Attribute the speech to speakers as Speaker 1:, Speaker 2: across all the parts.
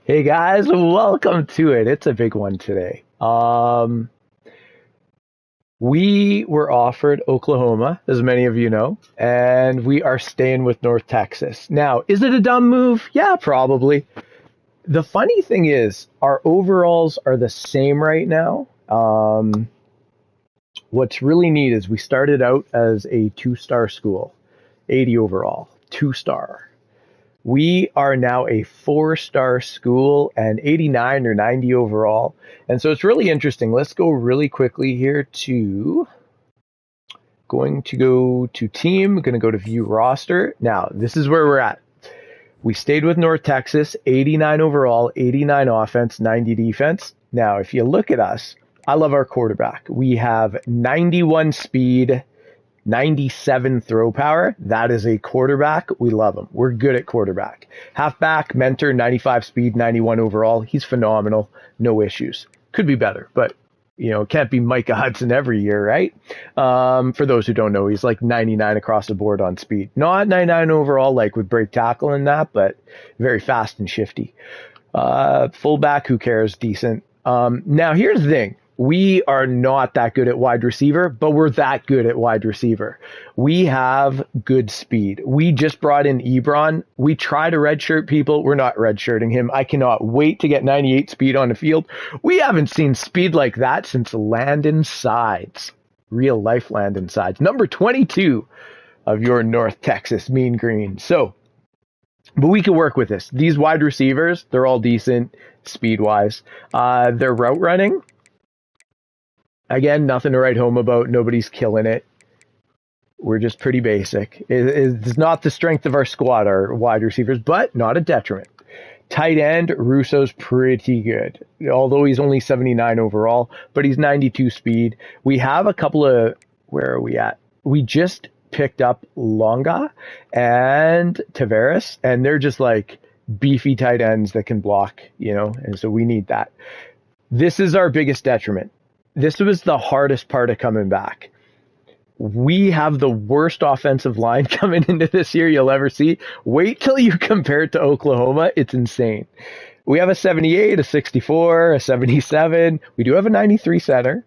Speaker 1: Hey guys, welcome to it. It's a big one today. We were offered Oklahoma, as many of you know, and we are staying with North Texas. Now, is it a dumb move? Yeah, probably. The funny thing is, our overalls are the same right now. What's really neat is we started out as a two-star school, 80 overall, two-star. We are now a four-star school and 89 or 90 overall. And so it's really interesting. Let's go really quickly here to going to go to team, going to go to view roster. Now, this is where we're at. We stayed with North Texas, 89 overall, 89 offense, 90 defense. Now, if you look at us, I love our quarterback. We have 91 speed, 97 throw power. That is a quarterback. We love him. We're good at quarterback. Halfback, mentor, 95 speed, 91 overall. He's phenomenal. No issues. Could be better, but can't be Micah Hudson every year, right? For those who don't know, he's like 99 across the board on speed. Not 99 overall, like with break tackle and that, but very fast and shifty. Fullback, who cares? Decent. Now, here's the thing. We are not that good at wide receiver, but we're that good at wide receiver. We have good speed. We just brought in Ebron. We try to redshirt people. We're not redshirting him. I cannot wait to get 98 speed on the field. We haven't seen speed like that since Landon Sides. Real life Landon Sides. Number 22 of your North Texas Mean Green. But we can work with this. These wide receivers, they're all decent speed-wise. Their route running, again, nothing to write home about. Nobody's killing it. We're just pretty basic. It's not the strength of our squad, our wide receivers, but not a detriment. Tight end, Russo's pretty good, although he's only 79 overall, but he's 92 speed. We have a couple of, where are we at? We just picked up Longa and Tavares, and they're just like beefy tight ends that can block, and so we need that. This is our biggest detriment. This was the hardest part of coming back. We have the worst offensive line coming into this year you'll ever see. Wait till you compare it to Oklahoma. It's insane. We have a 78, a 64, a 77. We do have a 93 center.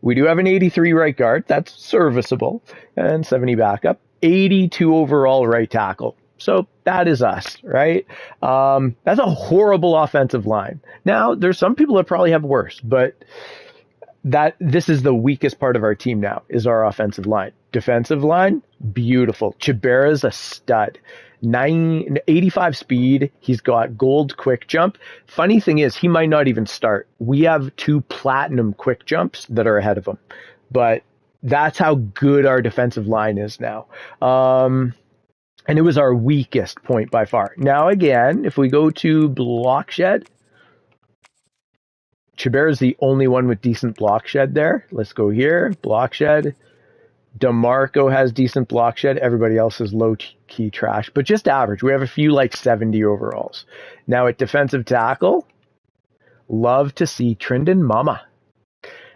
Speaker 1: We do have an 83 right guard. That's serviceable. And 70 backup. 82 overall right tackle. So that is us, right? That's a horrible offensive line. Now, there's some people that probably have worse, but this is the weakest part of our team now, is our offensive line. Defensive line, beautiful. Chibera's a stud. 85 speed. He's got gold quick jump. Funny thing is, he might not even start. We have 2 platinum quick jumps that are ahead of him. But that's how good our defensive line is now. And it was our weakest point by far. Now, again, if we go to block shed, Chabert is the only one with decent block shed there. Let's go here. Block shed. DeMarco has decent block shed. Everybody else is low-key trash, but just average. We have a few like 70 overalls. Now at defensive tackle, love to see Trindon Mama.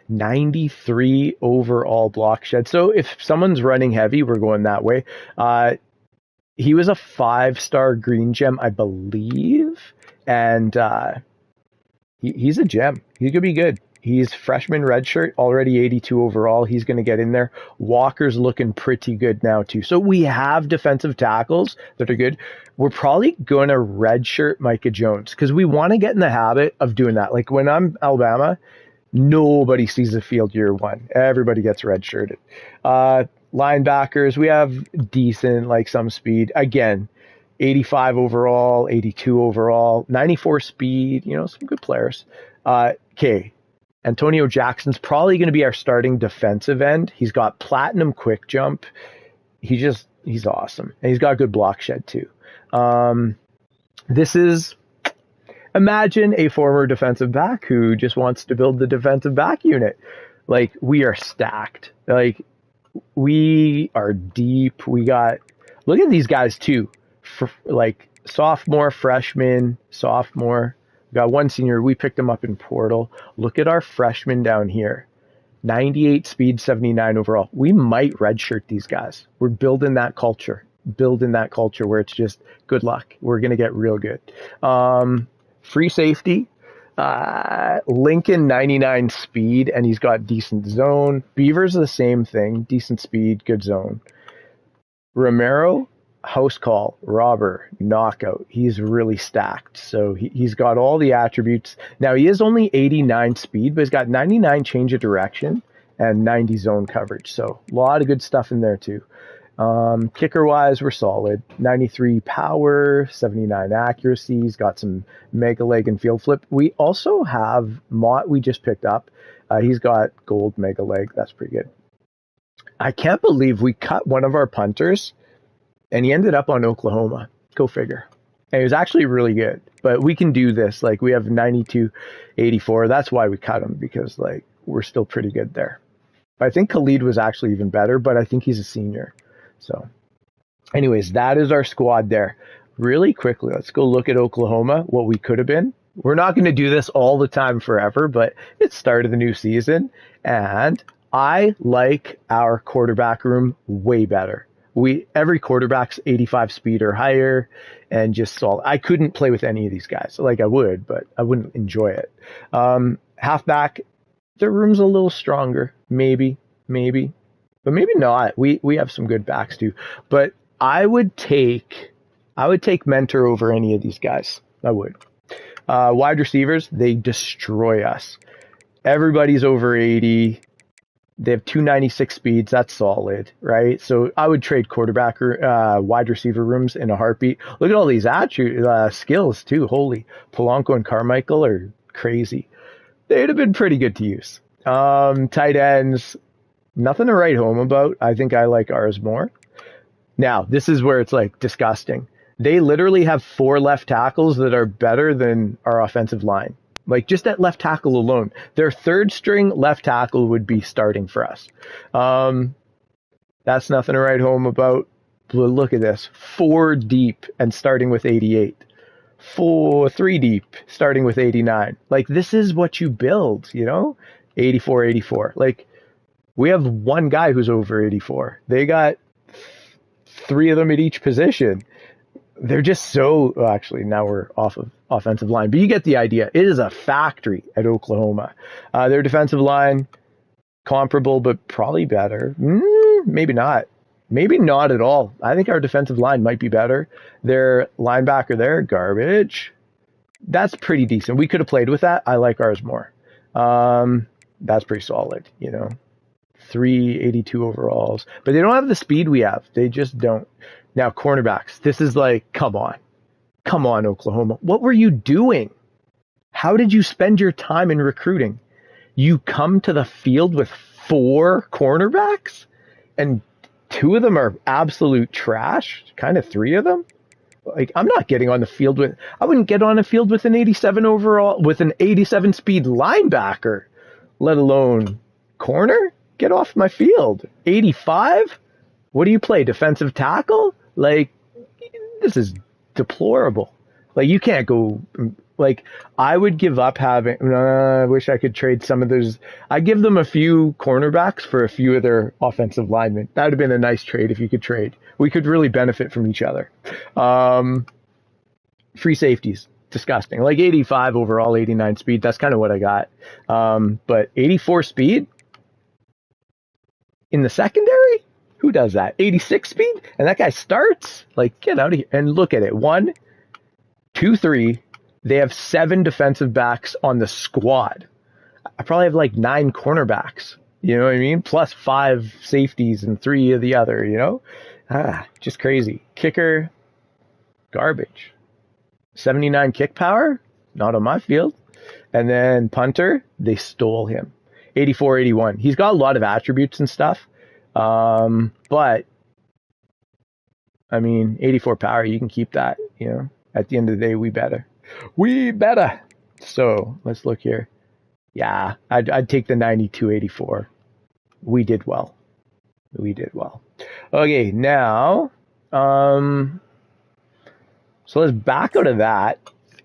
Speaker 1: 93 overall block shed. So if someone's running heavy, we're going that way. He was a 5-star green gem, I believe. And he's a gem. He could be good. He's freshman redshirt, already 82 overall. He's going to get in there. Walker's looking pretty good now, too. So we have defensive tackles that are good. We're probably going to redshirt Micah Jones because we want to get in the habit of doing that. Like when I'm Alabama, nobody sees the field year one. Everybody gets redshirted. Linebackers, we have decent, like some speed. Again, 85 overall, 82 overall, 94 speed, some good players. Okay. Antonio Jackson's probably going to be our starting defensive end. He's got platinum quick jump. He's awesome. And he's got a good block shed too. Imagine a former defensive back who just wants to build the defensive back unit. Like, we are stacked. Like, we are deep. Look at these guys too. Like sophomore, freshman, sophomore. We got one senior. We picked him up in portal. Look at our freshmen down here. 98 speed, 79 overall. We might redshirt these guys. We're building that culture where it's just good luck. We're going to get real good. Free safety. Lincoln 99 speed, and he's got decent zone. Beaver's the same thing, decent speed, good zone. Romero, house call, robber, knockout. He's really stacked. So he's got all the attributes. Now he is only 89 speed, but he's got 99 change of direction and 90 zone coverage. So a lot of good stuff in there too. Kicker wise, we're solid. 93 power, 79 accuracy. He's got some mega leg and field flip. We also have Mott we just picked up. He's got gold mega leg. That's pretty good. I can't believe we cut one of our punters and he ended up on Oklahoma. Go figure. And he was actually really good. But we can do this. Like, we have 92, 84. That's why we cut him, because like we're still pretty good there. But I think Khalid was actually even better, but I think he's a senior. So anyways, that is our squad there. Really quickly, let's go look at Oklahoma, what we could have been. We're not going to do this all the time forever, but it's start of the new season. And I like our quarterback room way better. Every quarterback's 85 speed or higher and just solid. I couldn't play with any of these guys. Like, I would, but I wouldn't enjoy it. Halfback, their room's a little stronger. Maybe. But maybe not. We have some good backs too. But I would take Mentor over any of these guys. I would. Wide receivers, they destroy us. Everybody's over 80. They have 296 speeds. That's solid, right? So I would trade quarterback or wide receiver rooms in a heartbeat. Look at all these skills too. Holy, Polanco and Carmichael are crazy. They'd have been pretty good to use. Tight ends, nothing to write home about. I think I like ours more. Now, this is where it's like disgusting. They literally have 4 left tackles that are better than our offensive line. Like, just at left tackle alone, their third string left tackle would be starting for us. That's nothing to write home about. But look at this. 4 deep and starting with 88. 3 deep starting with 89. Like, this is what you build, 84. Like, we have one guy who's over 84. They got 3 of them at each position. They're just so, well, actually, now we're off of offensive line, but you get the idea. It is a factory at Oklahoma. Their defensive line, comparable, but probably better. Maybe not. Maybe not at all. I think our defensive line might be better. Their linebacker there, garbage. That's pretty decent. We could have played with that. I like ours more. That's pretty solid, 382 overalls. But they don't have the speed we have. They just don't. Now, cornerbacks. This is like, come on. Come on, Oklahoma. What were you doing? How did you spend your time in recruiting? You come to the field with 4 cornerbacks? And 2 of them are absolute trash? Kind of 3 of them? Like, I'm not getting on the field with... I wouldn't get on a field with an 87 overall, with an 87 speed linebacker, let alone corner. Get off my field. 85? What do you play? Defensive tackle? Like, this is deplorable. Like, you can't go... Like, I would give up having... I wish I could trade some of those... I'd give them a few cornerbacks for a few of their offensive linemen. That would have been a nice trade if you could trade. We could really benefit from each other. Free safeties. Disgusting. Like, 85 overall, 89 speed. That's kind of what I got. But 84 speed? In the secondary? Who does that? 86 speed? And that guy starts? Like, get out of here. And look at it. 1, 2, 3. They have 7 defensive backs on the squad. I probably have like 9 cornerbacks. You know what I mean? Plus 5 safeties and 3 of the other, just crazy. Kicker, garbage. 79 kick power? Not on my field. And then punter, they stole him. 84, 81. He's got a lot of attributes and stuff. But I mean, 84 power, you can keep that, at the end of the day, we better. So let's look here. Yeah, I'd take the 92, 84. We did well. Okay, now, so let's back out of that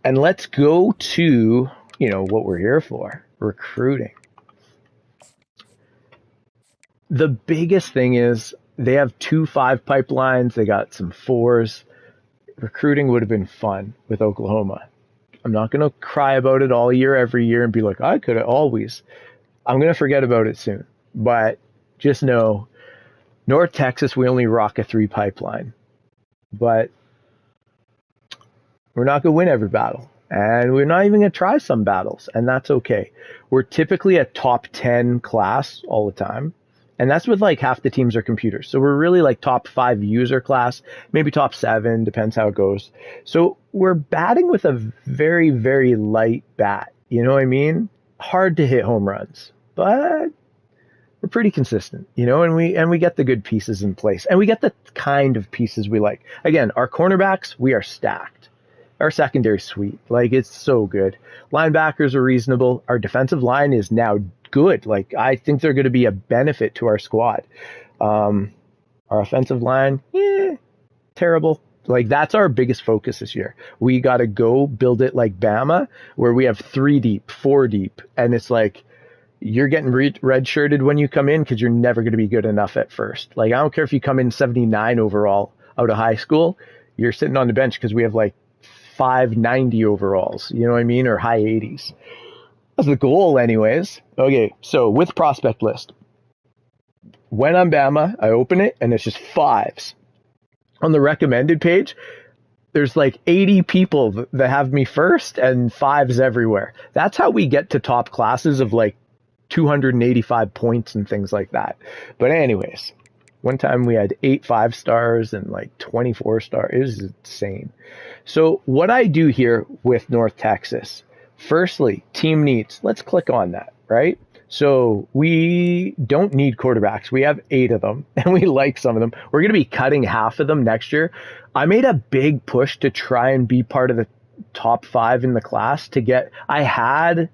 Speaker 1: and let's go to, what we're here for, recruiting. The biggest thing is they have 2 5 pipelines. They got some 4s. Recruiting would have been fun with Oklahoma. I'm not going to cry about it all year, every year, and be like, I could have always. I'm going to forget about it soon. But just know, North Texas, we only rock a 3 pipeline. But we're not going to win every battle. And we're not even going to try some battles. And that's okay. We're typically a top 10 class all the time. And that's with like half the teams are computers. So we're really like top 5 user class, maybe top 7, depends how it goes. So we're batting with a very, very light bat. You know what I mean? Hard to hit home runs, but we're pretty consistent, you know, and we get the good pieces in place, and we get the kind of pieces we like. Again, our cornerbacks, we are stacked. Our secondary sweet. Like, it's so good. Linebackers are reasonable. Our defensive line is now good. Like, I think they're going to be a benefit to our squad. Our offensive line, terrible. Like, that's our biggest focus this year. We got to go build it like Bama, where we have 3 deep, 4 deep. And it's like, you're getting red-shirted when you come in because you're never going to be good enough at first. Like, I don't care if you come in 79 overall out of high school, you're sitting on the bench because we have like 590 overalls, you know what I mean? Or high 80s. That's the goal anyways. Okay, so with prospect list. When I'm Bama, I open it and it's just 5s. On the recommended page, there's like 80 people that have me first and 5s everywhere. That's how we get to top classes of like 285 points and things like that. But anyways, one time we had 8 5-stars and like 24 stars. It was insane. So what I do here with North Texas, firstly, team needs. Let's click on that, right? So we don't need quarterbacks. We have 8 of them, and we like some of them. We're going to be cutting half of them next year. I made a big push to try and be part of the top 5 in the class to get. I had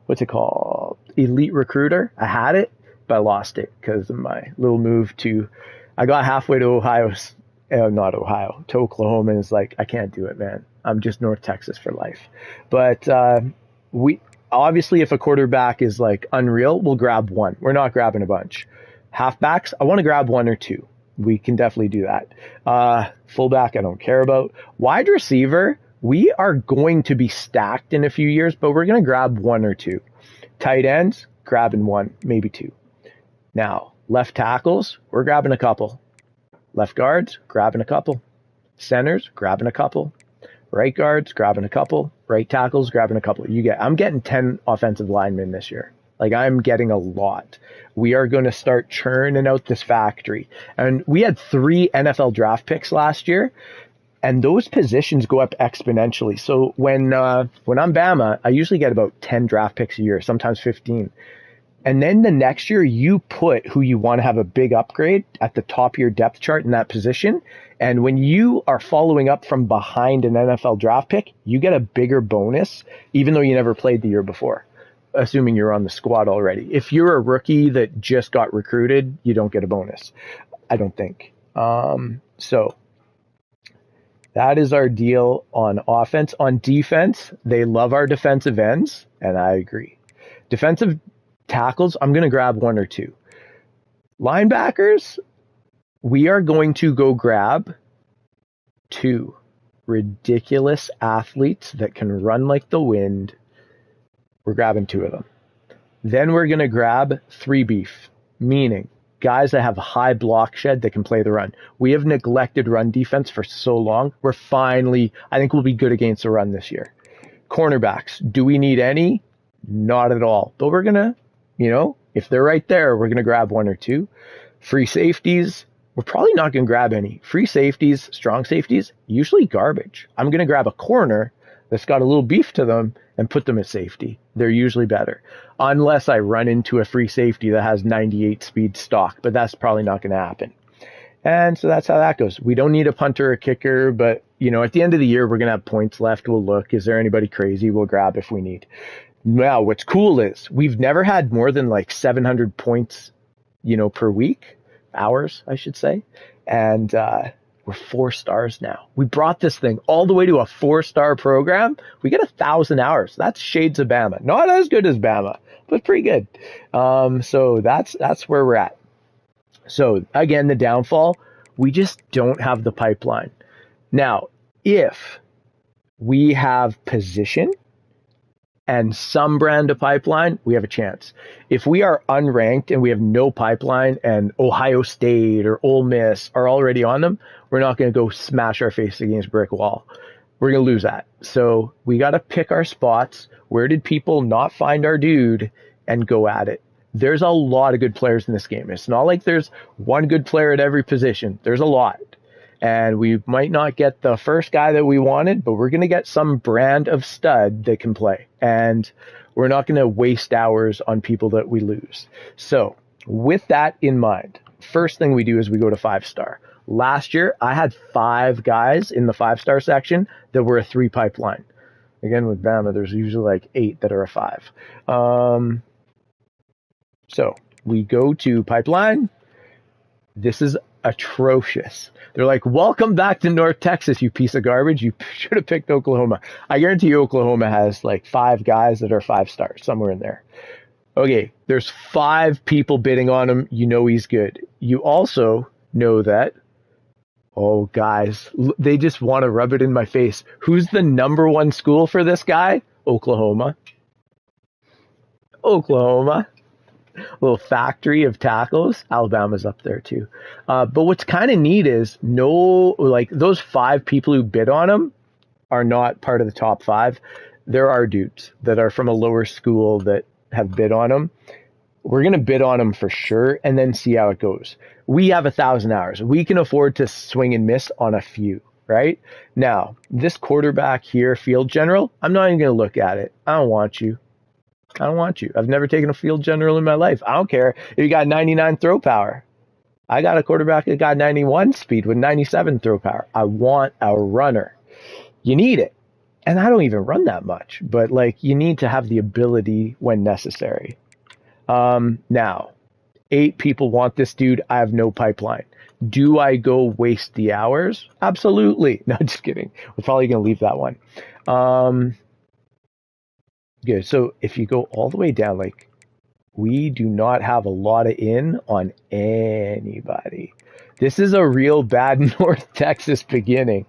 Speaker 1: what's it called? Elite Recruiter. I had it, but I lost it because of my little move to. I got halfway to to Oklahoma, and it's like, I can't do it, man. I'm just North Texas for life. But we obviously, if a quarterback is like unreal, we'll grab one. We're not grabbing a bunch. Halfbacks, I want to grab 1 or 2. We can definitely do that. Fullback, I don't care about. Wide receiver, we are going to be stacked in a few years, but we're going to grab 1 or 2. Tight ends, grabbing 1, maybe 2. Now, left tackles, we're grabbing a couple. Left guards, grabbing a couple. Centers, grabbing a couple. Right guards, grabbing a couple. Right tackles, grabbing a couple. I'm getting 10 offensive linemen this year. Like, I'm getting a lot. We are going to start churning out this factory. And we had 3 NFL draft picks last year, and those positions go up exponentially. So when I'm Bama, I usually get about 10 draft picks a year, sometimes 15. And then the next year, you put who you want to have a big upgrade at the top of your depth chart in that position. And when you are following up from behind an NFL draft pick, you get a bigger bonus, even though you never played the year before, assuming you're on the squad already. If you're a rookie that just got recruited, you don't get a bonus, I don't think. So that is our deal on offense. On defense, they love our defensive ends, and I agree. Defensive tackles, I'm going to grab 1 or 2. Linebackers, we are going to go grab 2 ridiculous athletes that can run like the wind. We're grabbing 2 of them. Then we're going to grab 3 beef, meaning guys that have high block shed that can play the run. We have neglected run defense for so long. We're finally, I think we'll be good against the run this year. Cornerbacks, do we need any? Not at all. But we're going to, if they're right there, we're going to grab 1 or 2. Free safeties, we're probably not going to grab any. Free safeties, strong safeties, usually garbage. I'm going to grab a corner that's got a little beef to them and put them at safety. They're usually better. Unless I run into a free safety that has 98 speed stock, but that's probably not going to happen. And so that's how that goes. We don't need a punter or a kicker, but at the end of the year, we're going to have points left. We'll look, is there anybody crazy? We'll grab if we need. Now, what's cool is we've never had more than like 700 points, per week, hours, I should say. And we're 4 stars now. We brought this thing all the way to a 4-star program. We get 1,000 hours. That's shades of Bama. Not as good as Bama, but pretty good. So that's where we're at. So again, the downfall, we just don't have the pipeline. Now, if we have position and some brand of pipeline, we have a chance. If we are unranked and we have no pipeline and Ohio State or Ole Miss are already on them, we're not going to go smash our face against a brick wall. We're going to lose that. So we got to pick our spots. Where did people not find our dude and go at it? There's a lot of good players in this game. It's not like there's one good player at every position. There's a lot. And we might not get the first guy that we wanted, but we're going to get some brand of stud that can play. And we're not going to waste hours on people that we lose. So with that in mind, first thing we do is we go to 5-star. Last year, I had 5 guys in the 5-star section that were a 3 pipeline. Again, with Bama, there's usually like 8 that are a 5. So we go to pipeline. This is atrocious. They're like, welcome back to North Texas, you piece of garbage. You should have picked Oklahoma. I guarantee you Oklahoma has like 5 guys that are 5 stars somewhere in there. Okay, there's 5 people bidding on him. You know he's good. You also know that, oh, guys, they just want to rub it in my face. Who's the number 1 school for this guy? Oklahoma. Oklahoma. Little factory of tackles. Alabama's up there too. But what's kind of neat is those 5 people who bid on him are not part of the top 5. There are dudes that are from a lower school that have bid on him. We're going to bid on him for sure and then see how it goes. We have 1,000 hours. We can afford to swing and miss on a few, right? Now, this quarterback here, field general, I'm not even going to look at it. I don't want you. I don't want you. I've never taken a field general in my life. I don't care if you got 99 throw power. I got a quarterback that got 91 speed with 97 throw power. I want a runner. You need it. And I don't even run that much, but like you need to have the ability when necessary. Now, 8 people want this dude. I have no pipeline. Do I go waste the hours? Absolutely. No, just kidding. We're probably going to leave that one. Good. So if you go all the way down, like we do not have a lot of in on anybody. This is a real bad North Texas beginning.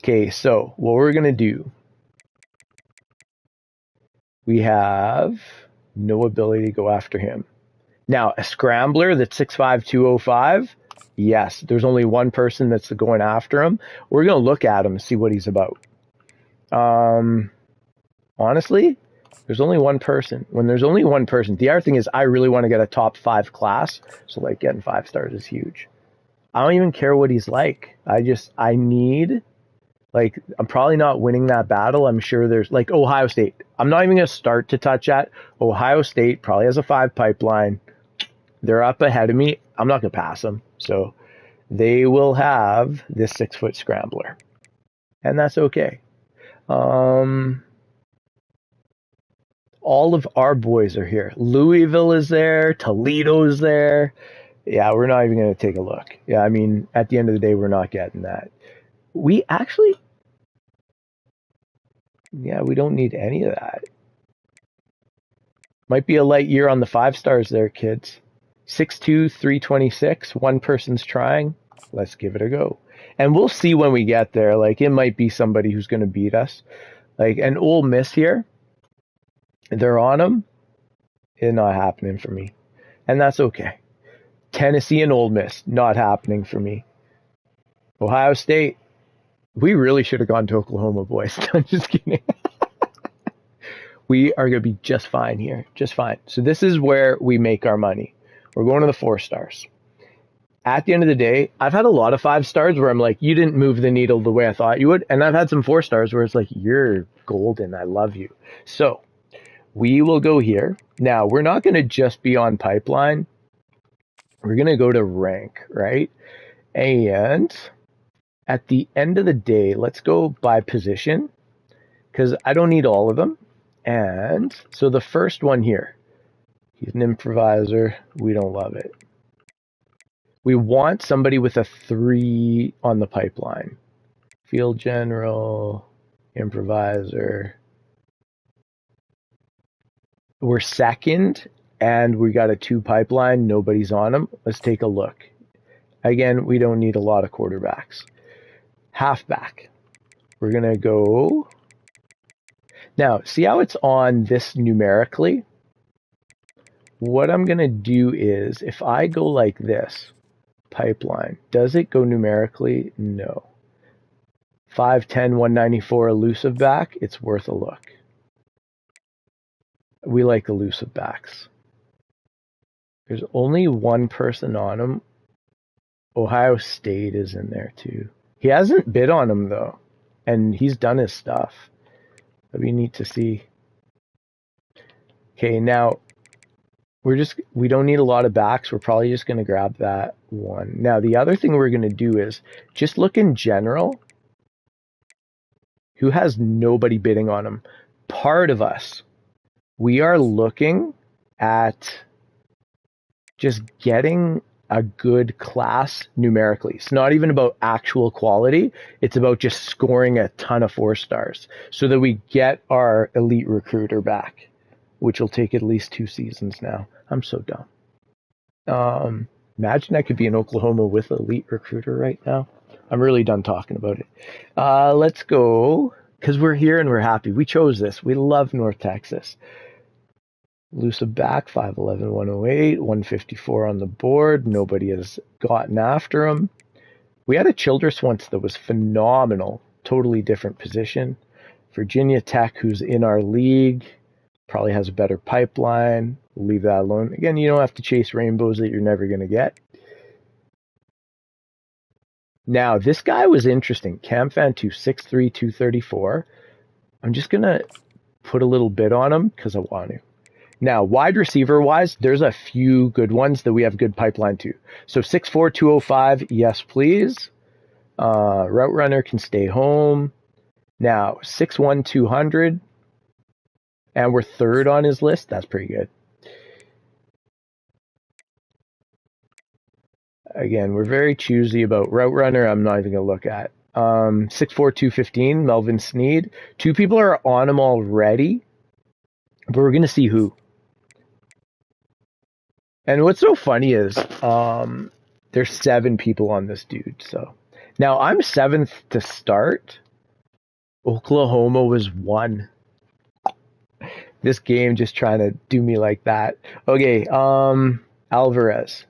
Speaker 1: Okay, so what we're going to do, we have no ability to go after him. Now, a scrambler that's 6'5", 205, yes, there's only one person that's going after him. We're going to look at him and see what he's about. Honestly, there's only one person. When there's only one person, the other thing is I really want to get a top 5 class. So like getting 5 stars is huge. I don't even care what he's like. I need, like, I'm probably not winning that battle. I'm sure there's like Ohio State. I'm not even going to start to touch that. Ohio State probably has a 5 pipeline. They're up ahead of me. I'm not going to pass them. So they will have this 6-foot scrambler. And that's okay. All of our boys are here. Louisville is there. Toledo's there. Yeah, we're not even going to take a look. Yeah, I mean, at the end of the day, we're not getting that. We actually, yeah, we don't need any of that. Might be a light year on the 5 stars there, kids. 6'2", 326. One person's trying. Let's give it a go. And we'll see when we get there. Like, it might be somebody who's going to beat us. Like, an Ole Miss here. They're on them. It's not happening for me. And that's okay. Tennessee and Ole Miss, not happening for me. Ohio State. We really should have gone to Oklahoma, boys. I'm just kidding. We are going to be just fine here. Just fine. So this is where we make our money. We're going to the 4 stars. At the end of the day, I've had a lot of 5 stars where I'm like, you didn't move the needle the way I thought you would. And I've had some 4 stars where it's like, you're golden. I love you. So we will go here. Now, we're not going to just be on pipeline. We're going to go to rank, right? And at the end of the day, let's go by position because I don't need all of them. And so the first one here, he's an improviser. We don't love it. We want somebody with a 3 on the pipeline. Field general, improviser. We're second, and we got a 2 pipeline. Nobody's on them. Let's take a look. Again, we don't need a lot of quarterbacks. Halfback. We're going to go... Now, see how it's on this numerically? What I'm going to do is, if I go like this, pipeline, does it go numerically? No. 5'10", 194 elusive back, it's worth a look. We like elusive backs. There's only one person on him. Ohio State is in there too. He hasn't bid on him though, and he's done his stuff. That'd be neat to see. Okay, now we don't need a lot of backs. We're probably just going to grab that one. Now the other thing we're going to do is just look in general. Who has nobody bidding on him? Part of us. We are looking at just getting a good class numerically. It's not even about actual quality. It's about just scoring a ton of 4 stars so that we get our elite recruiter back, which will take at least 2 seasons now. I'm so dumb. Imagine I could be in Oklahoma with elite recruiter right now. I'm really done talking about it. Let's go, because we're here and we're happy. We chose this. We love North Texas. Elusive back, 5'11", 108, 154 on the board. Nobody has gotten after him. We had a Childress once that was phenomenal. Totally different position. Virginia Tech, who's in our league, probably has a better pipeline. We'll leave that alone. Again, you don't have to chase rainbows that you're never going to get. Now, this guy was interesting. CamFan2, 6'3", 234. I'm just going to put a little bit on him because I want to. Now, wide receiver wise, there's a few good ones that we have good pipeline to. So 6'4", 205, yes, please. Route runner can stay home. Now, 6'1", 200. And we're third on his list. That's pretty good. Again, we're very choosy about route runner. I'm not even going to look at. 6'4", 215, Melvin Sneed. 2 people are on him already, but we're going to see who. And what's so funny is there's 7 people on this dude. So now I'm 7th to start. Oklahoma was 1. This game just trying to do me like that. Okay, Alvarez.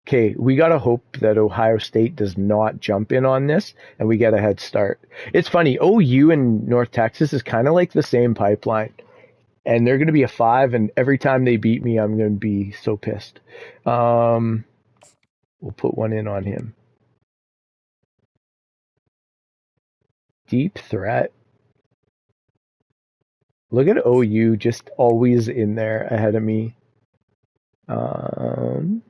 Speaker 1: Okay, we got to hope that Ohio State does not jump in on this and we get a head start. It's funny, OU and North Texas is kind of like the same pipeline. And they're going to be a 5, and every time they beat me, I'm going to be so pissed. We'll put one in on him. Deep threat. Look at OU, just always in there ahead of me. 6'4",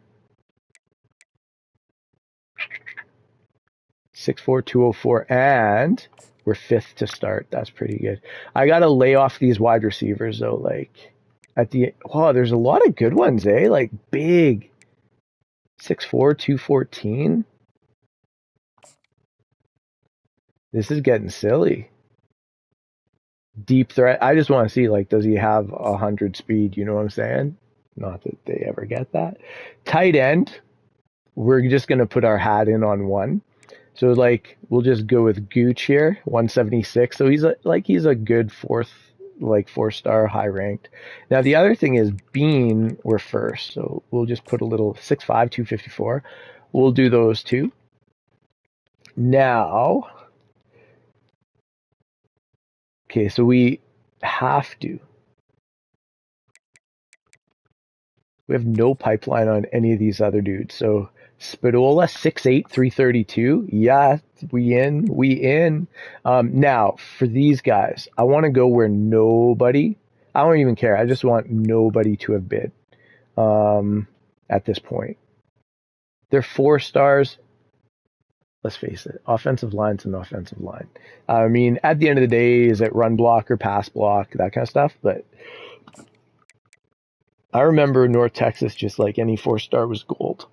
Speaker 1: 204, and we're 5th to start. That's pretty good. I got to lay off these wide receivers, though. Like, there's a lot of good ones, eh? Like, big. 6'4", 214. This is getting silly. Deep threat. I just want to see, like, does he have 100 speed? You know what I'm saying? Not that they ever get that. Tight end. We're just going to put our hat in on one. So, like, we'll just go with Gooch here, 176. So he's a good 4-star, high ranked. Now, the other thing is Bean, we're first. So we'll just put a little 6'5", 254. We'll do those two. Now, okay, so we have to. We have no pipeline on any of these other dudes. So Spadola, 6'8", 332. Yeah, we in. Now, for these guys, I want to go where I don't even care. I just want nobody to have bid at this point. They're 4 stars. Let's face it, offensive line's an offensive line. I mean, at the end of the day, is it run block or pass block, that kind of stuff? But I remember North Texas, just like any 4-star was gold.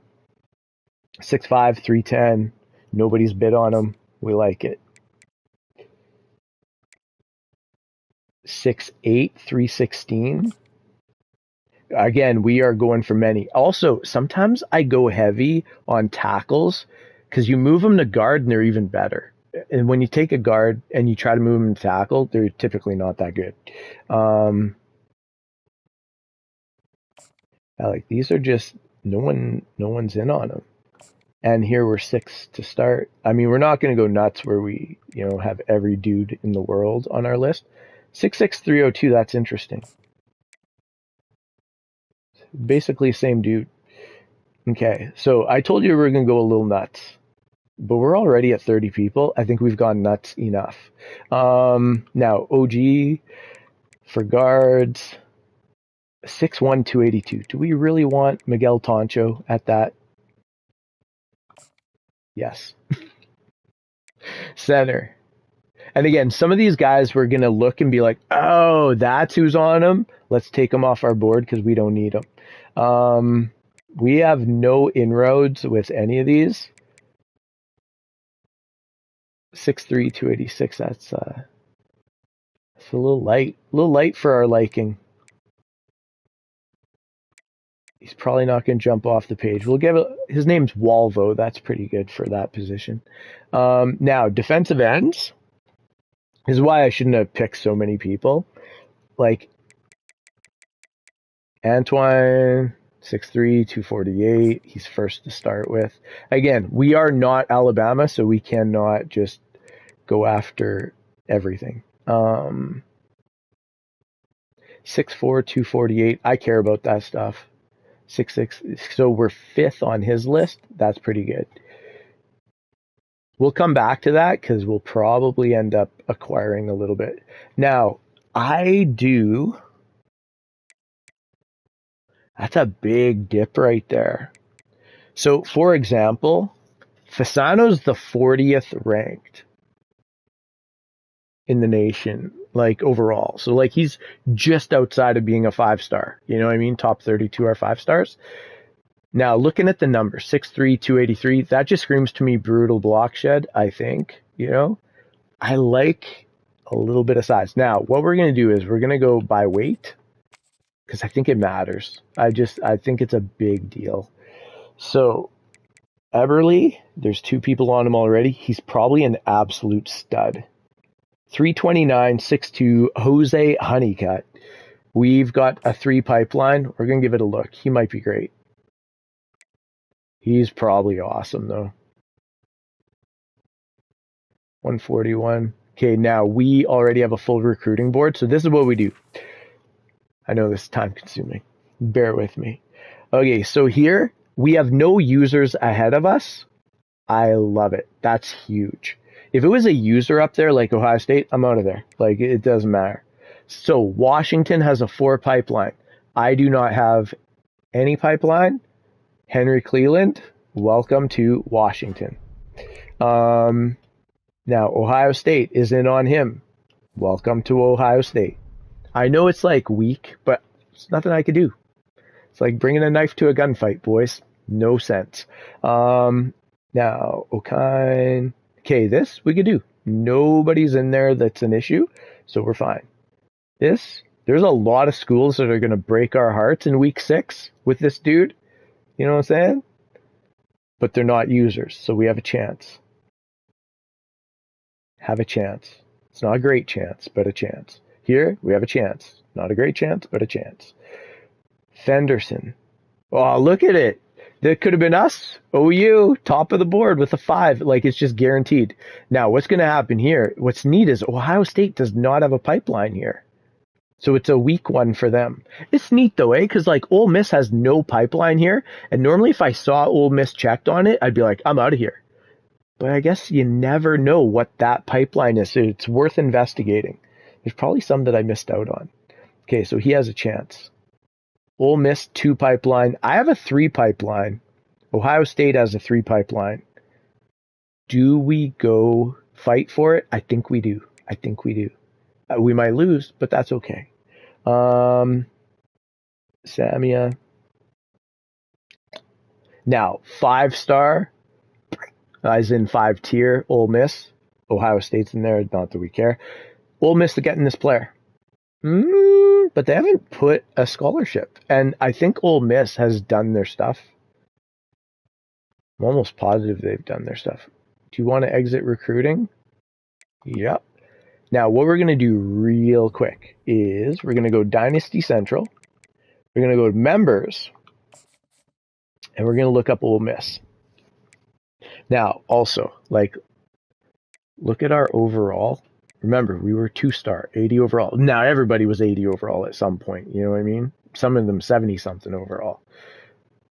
Speaker 1: 6'5", 310. Nobody's bid on them. We like it. 6'8", 316. Again, we are going for many. Also, sometimes I go heavy on tackles because you move them to guard and they're even better. And when you take a guard and you try to move them to tackle, they're typically not that good. Um, like these are just no one's in on them. And here we're 6 to start. I mean, we're not going to go nuts where we, have every dude in the world on our list. 66302, that's interesting. Basically same dude. Okay, so I told you we were going to go a little nuts, but we're already at 30 people. I think we've gone nuts enough. Now, OG for guards, 6'1", 282. Do we really want Miguel Toncho at that? Yes. Center. And again, some of these guys we're going to look and be like, oh, that's who's on them. Let's take them off our board because we don't need them. We have no inroads with any of these. 6'3", 286. That's a little light for our liking. He's probably not going to jump off the page. We'll give it. His name's Walvo. That's pretty good for that position. Now, defensive ends. This is why I shouldn't have picked so many people. Like Antoine, 6'3", 248. He's first to start with. Again, we are not Alabama, so we cannot just go after everything. 6'4", 248. I care about that stuff. 6'6". So we're 5th on his list. That's pretty good. We'll come back to that because we'll probably end up acquiring a little bit. Now, that's a big dip right there. So, for example, Fasano's the 40th ranked in the nation, like overall. So, like, he's just outside of being a 5-star. You know what I mean? Top 32 are 5-stars. Now, looking at the number, 6'3", 283, that just screams to me brutal block shed, I think. I like a little bit of size. Now, what we're going to do is we're going to go by weight because I think it matters. I think it's a big deal. So, Eberle, there's 2 people on him already. He's probably an absolute stud. 329, 6'2", Jose Honeycutt. We've got a 3 pipeline. We're going to give it a look. He might be great. He's probably awesome, though. 141. Okay, now we already have a full recruiting board, so this is what we do. I know this is time-consuming. Bear with me. Okay, so here we have no users ahead of us. I love it. That's huge. If it was a user up there like Ohio State, I'm out of there. Like, it doesn't matter. So Washington has a 4 pipeline. I do not have any pipeline. Henry Cleveland, welcome to Washington. Now, Ohio State is in on him. Welcome to Ohio State. I know it's like weak, but it's nothing I could do. It's like bringing a knife to a gunfight, boys. No sense. Now, Okine. Okay, this we could do. Nobody's in there that's an issue, so we're fine. There's a lot of schools that are going to break our hearts in week 6 with this dude. You know what I'm saying? But they're not users, so we have a chance. Have a chance. It's not a great chance, but a chance. Here, we have a chance. Not a great chance, but a chance. Fenderson. Oh, look at it. That could have been us. OU, top of the board with a 5. Like, it's just guaranteed. Now, what's going to happen here? What's neat is Ohio State does not have a pipeline here. So it's a weak one for them. It's neat though, because like Ole Miss has no pipeline here. And normally if I saw Ole Miss checked on it, I'd be like, I'm out of here. But I guess you never know what that pipeline is. So it's worth investigating. There's probably some that I missed out on. Okay, so he has a chance. Ole Miss 2 pipeline. I have a 3 pipeline. Ohio State has a 3 pipeline. Do we go fight for it? I think we do. We might lose, but that's okay. Samia. Now, 5-star, as in 5-tier, Ole Miss. Ohio State's in there, not that we care. Ole Miss to getting this player. But they haven't put a scholarship. And I think Ole Miss has done their stuff. I'm almost positive they've done their stuff. Do you want to exit recruiting? Yep. Now, what we're going to do real quick is we're going to go Dynasty Central. We're going to go to members. And we're going to look up Ole Miss. Now, also, like, look at our overall. Remember, we were 2-star, 80 overall. Now, everybody was 80 overall at some point. You know what I mean? Some of them 70-something overall.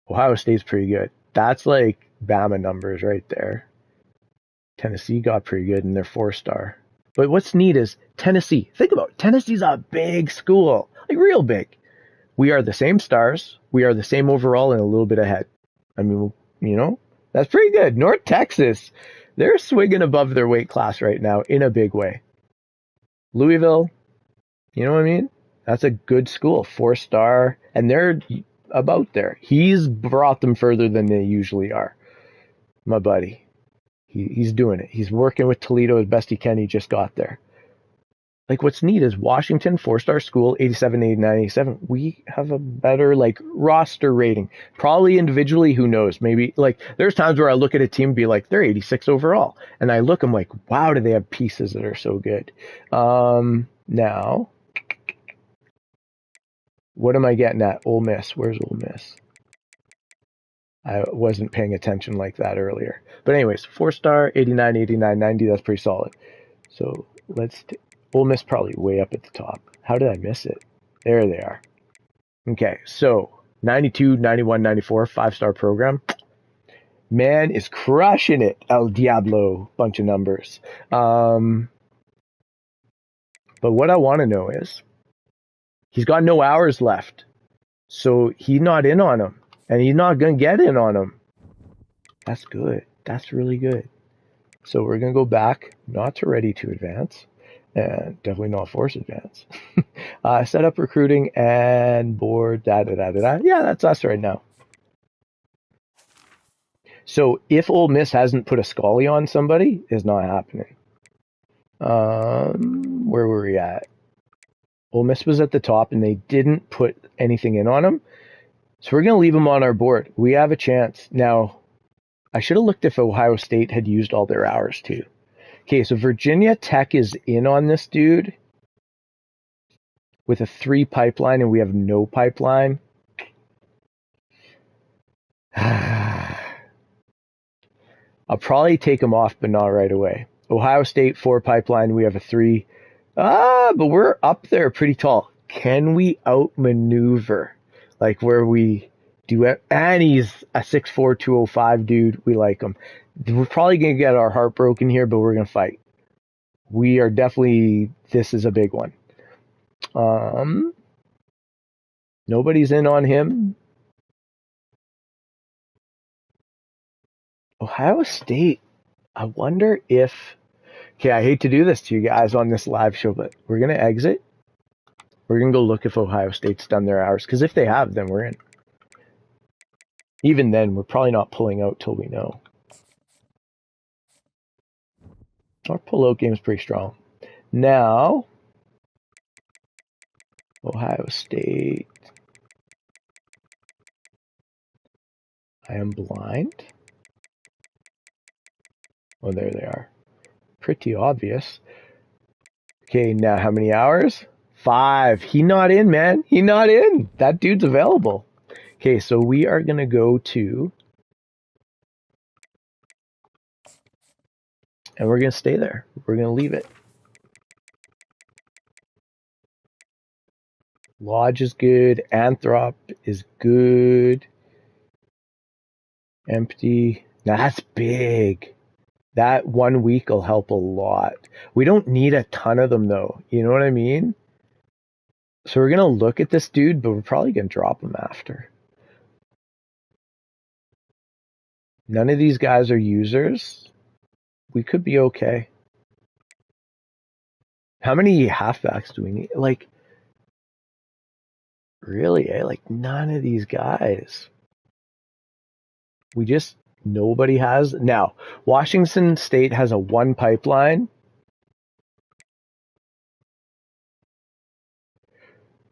Speaker 1: Ohio State's pretty good. That's like Bama numbers right there. Tennessee got pretty good and they're 4-star. But what's neat is Tennessee. Think about it. Tennessee's a big school, like real big. We are the same stars. We are the same overall and a little bit ahead. I mean, you know, that's pretty good. North Texas, they're swinging above their weight class right now in a big way. Louisville, you know what I mean? That's a good school, 4-star, and they're about there. He's brought them further than they usually are. My buddy. He's doing it. He's working with Toledo as best he can. He just got there. Like, what's neat is Washington, 4-star school, 87, 89, 87. We have a better, like, roster rating. Probably individually, who knows? Maybe, like, there's times where I look at a team and be like, they're 86 overall. And I look, I'm like, wow, do they have pieces that are so good? Now, what am I getting at? Ole Miss. Where's Ole Miss? I wasn't paying attention like that earlier. But anyways, 4-star, 89, 89, 90. That's pretty solid. So let's... Ole Miss probably way up at the top. How did I miss it? There they are. Okay, so 92, 91, 94, 5-star program. Man is crushing it. El Diablo, bunch of numbers. But what I want to know is, he's got no hours left. So he's not in on him. And he's not going to get in on him. That's good. That's really good. So we're going to go back, not to ready to advance. And definitely not force advance. Set up recruiting and board, Yeah, that's us right now. So if Ole Miss hasn't put a Scully on somebody, it's not happening. Where were we at? Ole Miss was at the top and they didn't put anything in on him. So we're going to leave him on our board. We have a chance. Now, I should have looked if Ohio State had used all their hours too. Okay, so Virginia Tech is in on this dude with a 3 pipeline and we have no pipeline. I'll probably take him off, but not right away. Ohio State, 4 pipeline. We have a 3. But we're up there pretty tall. Can we outmaneuver? Like where we do it? And he's a 6'4", 205 dude. We like him. We're probably going to get our heart broken here, but we're going to fight. We are definitely, this is a big one. Nobody's in on him. Ohio State, I wonder if, okay, I hate to do this to you guys on this live show, but we're going to exit. We're going to go look if Ohio State's done their hours, because if they have, then we're in. Even then, we're probably not pulling out till we know. Our pull-out game's pretty strong. Now, Ohio State. I am blind. Oh, there they are. Pretty obvious. Okay, now how many hours? 5. He not in, man. He not in. That dude's available. Okay, so we are going to go to... And we're going to stay there. We're going to leave it. Lodge is good. Anthrop is good. Empty. Now that's big. That 1 week will help a lot. We don't need a ton of them, though. You know what I mean? So we're going to look at this dude, but we're probably going to drop him after. None of these guys are users. We could be okay. How many halfbacks do we need? Like, really, eh? Like, none of these guys. We just, nobody has. Now, Washington State has a 1 pipeline.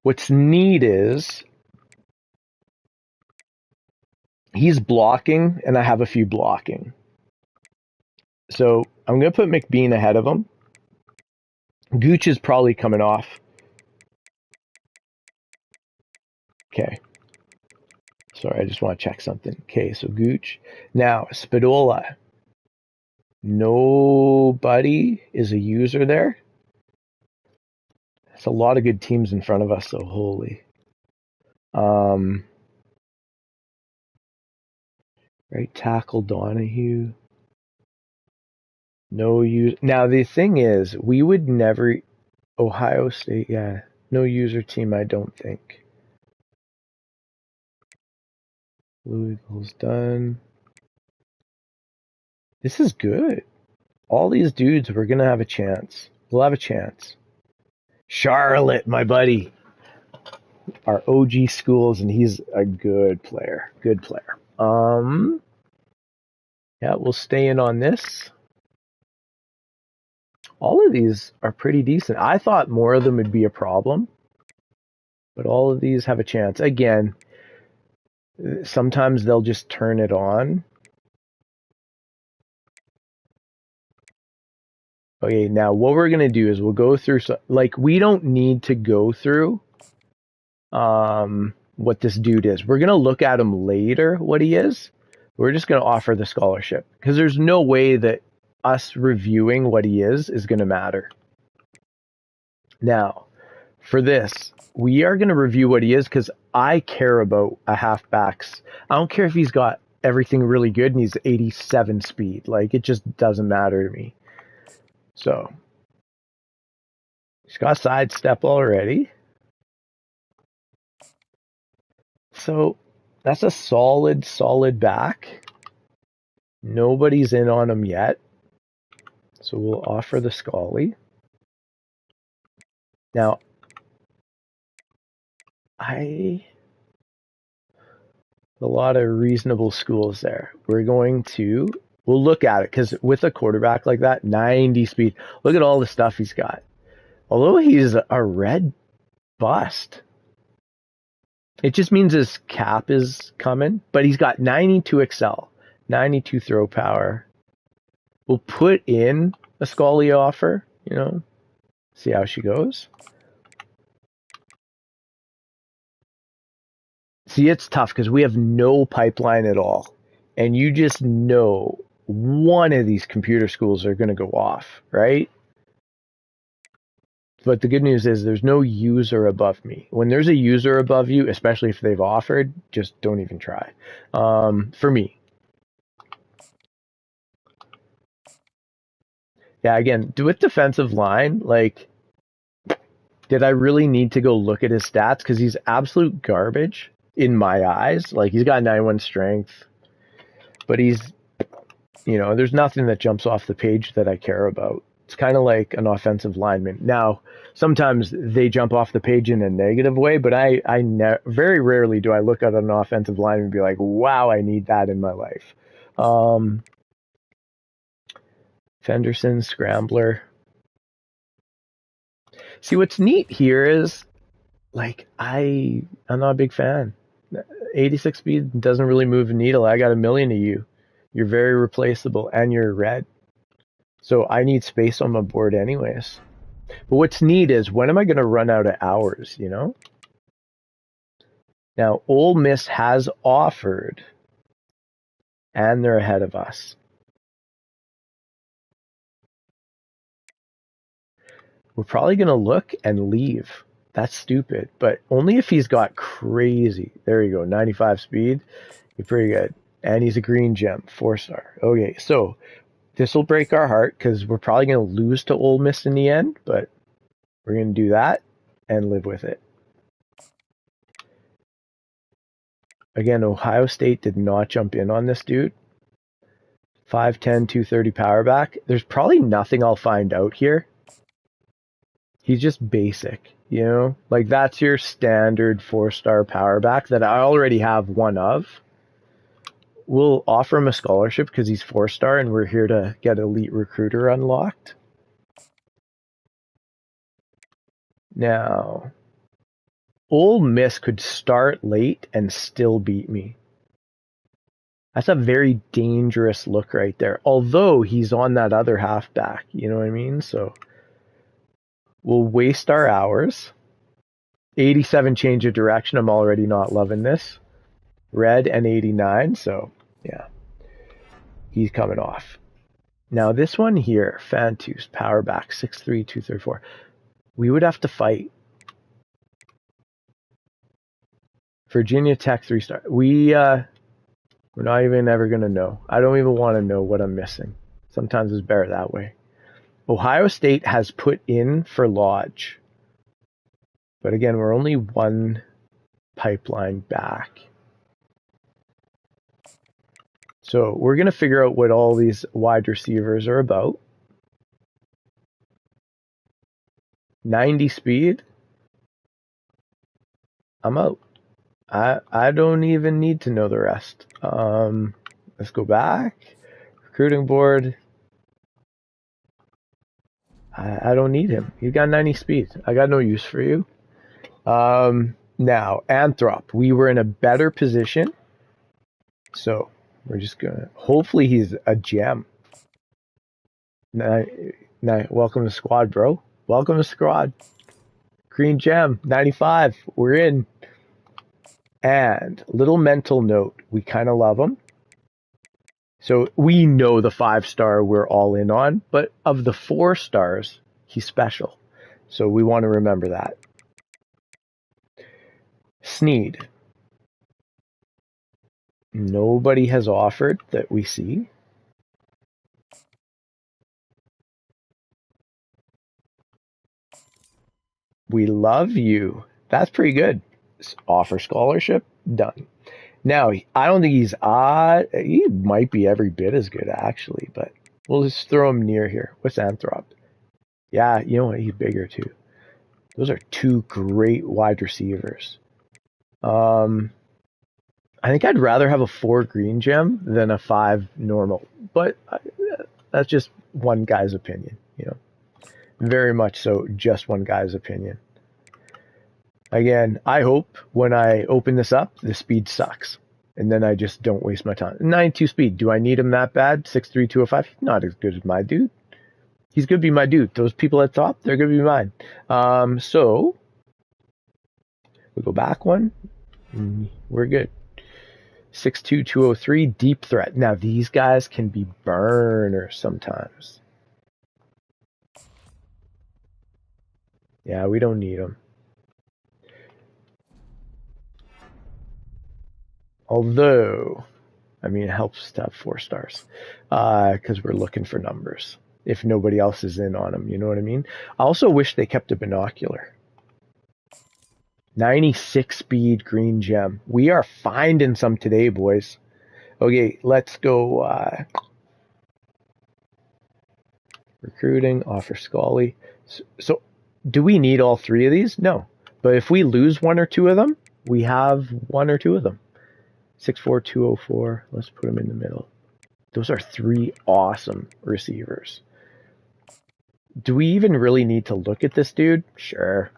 Speaker 1: What's neat is he's blocking, and I have a few blocking. So I'm going to put McBean ahead of him. Gooch is probably coming off. Okay. Sorry, I just want to check something. Okay, so Gooch. Now, Spadola. Nobody is a user there. It's a lot of good teams in front of us, so holy. Right tackle Donahue. No use. Now the thing is, we would never. Ohio State, yeah, no user team. I don't think. Louisville's done. This is good. All these dudes, we're gonna have a chance. We'll have a chance. Charlotte, my buddy, our OG schools, and he's a good player. Good player. Yeah, we'll stay in on this. All of these are pretty decent. I thought more of them would be a problem, but all of these have a chance. Again, sometimes they'll just turn it on. Okay, now what we're going to do is we'll go through, like, we don't need to go through what this dude is. We're going to look at him later, what he is. We're just going to offer the scholarship because there's no way that us reviewing what he is going to matter. Now, for this, we are going to review what he is because I care about a halfbacks. I don't care if he's got everything really good and he's 87 speed. Like, it just doesn't matter to me. So, he's got sidestep already. So, that's a solid back. Nobody's in on him yet. So, we'll offer the Scully. Now, a lot of reasonable schools there. We'll look at it because with a quarterback like that, 90 speed, look at all the stuff he's got. Although he's a red bust, it just means his cap is coming, but he's got 92 excel, 92 throw power. We'll put in a Scully offer, see how she goes. See, it's tough because we have no pipeline at all. And you just know one of these computer schools are going to go off, right? But the good news is there's no user above me. When there's a user above you, especially if they've offered, just don't even try. For me. Yeah, again, with defensive line, like, did I really need to go look at his stats? Because he's absolute garbage in my eyes. Like, he's got 91 strength, but he's, there's nothing that jumps off the page that I care about. It's kind of like an offensive lineman. Now, sometimes they jump off the page in a negative way, but very rarely do I look at an offensive lineman and be like, wow, I need that in my life. Fenderson, Scrambler. See, what's neat here is, like, I'm not a big fan. 86 speed doesn't really move a needle. I got 1 million of you. You're very replaceable, and you're red. So I need space on my board anyways. But what's neat is, when am I going to run out of hours, Now, Ole Miss has offered, and they're ahead of us. We're probably going to look and leave. That's stupid, but only if he's got crazy. There you go, 95 speed. You're pretty good. And he's a green gem, 4-star. Okay, so this will break our heart because we're probably going to lose to Ole Miss in the end, but we're going to do that and live with it. Again, Ohio State did not jump in on this dude. 5'10", 230 power back. There's probably nothing I'll find out here. He's just basic, Like, that's your standard 4-star power back that I already have one of. We'll offer him a scholarship because he's 4-star and we're here to get elite recruiter unlocked. Now, Ole Miss could start late and still beat me. That's a very dangerous look right there. Although he's on that other halfback, you know what I mean? So we'll waste our hours. 87 change of direction. I'm already not loving this. Red and 89. So yeah, he's coming off. Now this one here, Fantus, power back, 6'3", 234. We would have to fight. Virginia Tech 3-star. We're not even ever gonna know. I don't even want to know what I'm missing. Sometimes it's better that way. Ohio State has put in for Lodge. But again, we're only one pipeline back. So we're going to figure out what all these wide receivers are about. 90 speed. I'm out. I don't even need to know the rest. Let's go back. Recruiting board. I don't need him. You got 90 speed. I got no use for you. Now, Anthrop. We were in a better position. So we're just going to... Hopefully he's a gem. Now, welcome to squad, bro. Welcome to squad. Green gem, 95. We're in. And little mental note. We kind of love him. So we know the 5-star we're all in on. But of the 4 stars, he's special. So we want to remember that. Sneed. Nobody has offered that we see. We love you. That's pretty good. Offer scholarship. Done. Now, I don't think he's he might be every bit as good, actually, but we'll just throw him near here. What's Anthrop? Yeah, you know what? He's bigger, too. Those are 2 great wide receivers. I think I'd rather have a 4 green gem than a 5 normal, but that's just one guy's opinion, you know. Very much so, just one guy's opinion. Again, I hope when I open this up, the speed sucks, and then I just don't waste my time. 92 speed, do I need him that bad? 6'3", 205, he's not as good as my dude. He's going to be my dude. Those people at top, they're going to be mine. So, we go back one. We're good. 6'2", 203, deep threat. Now, these guys can be burners sometimes. Yeah, we don't need them. Although, I mean, it helps to have 4 stars because we're looking for numbers if nobody else is in on them. You know what I mean? I also wish they kept a binocular. 96 speed green gem. We are finding some today, boys. Okay, let's go. Recruiting, offer Scully. So, do we need all 3 of these? No. But if we lose 1 or 2 of them, we have 1 or 2 of them. 6'4", 204. Let's put them in the middle. Those are 3 awesome receivers. Do we even really need to look at this dude? Sure.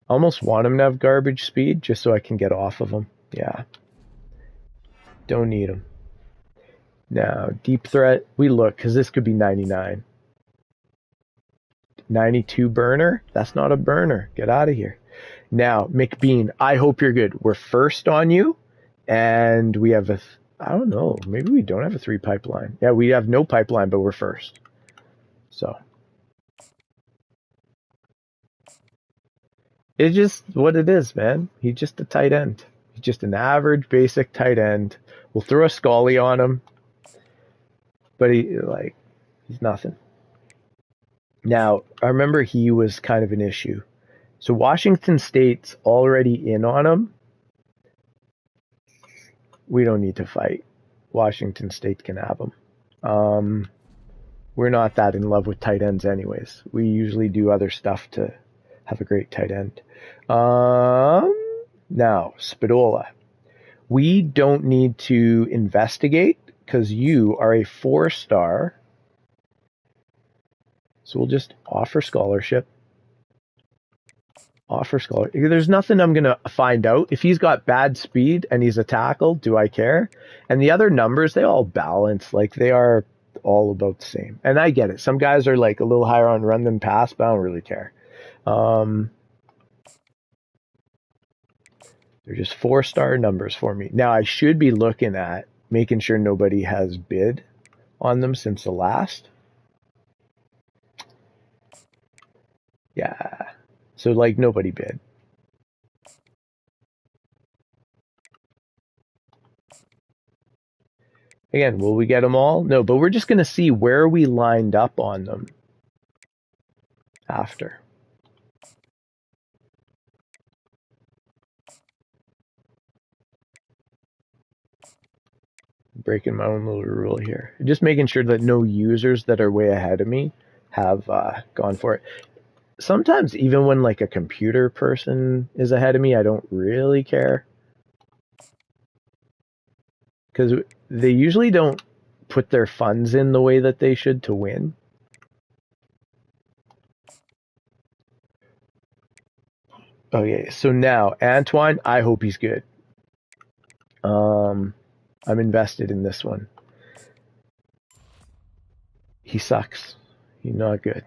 Speaker 1: Almost want him to have garbage speed just so I can get off of him. Yeah. Don't need him. Now, deep threat. We look, because this could be 99. 92 burner? That's not a burner. Get out of here. Now, McBean, I hope you're good. We're first on you, and we have I don't know, maybe we don't have a 3 pipeline. Yeah, we have no pipeline, but we're first. So. It's just what it is, man. He's just a tight end. He's just an average, basic tight end. We'll throw a Scully on him, but he's nothing. Now, I remember he was kind of an issue. So Washington State's already in on him. We don't need to fight. Washington State can have him. We're not that in love with tight ends anyways. We usually do other stuff to have a great tight end. Now, Spadola. We don't need to investigate because you are a 4-star. So we'll just offer scholarship. Offer scholar. There's nothing I'm going to find out. If he's got bad speed and he's a tackle, do I care? And the other numbers, they all balance. Like, they are all about the same. And I get it. Some guys are like a little higher on run than pass, but I don't really care. They're just 4-star numbers for me. Now, I should be looking at making sure nobody has bid on them since the last. Yeah. So, like, nobody bid. Again, will we get them all? No, but we're just going to see where we lined up on them after. Breaking my own little rule here. Just making sure that no users that are way ahead of me have gone for it. Sometimes even when like a computer person is ahead of me, I don't really care. Because they usually don't put their funds in the way that they should to win. Okay, so now Antoine, I hope he's good. I'm invested in this one. He sucks. He's not good.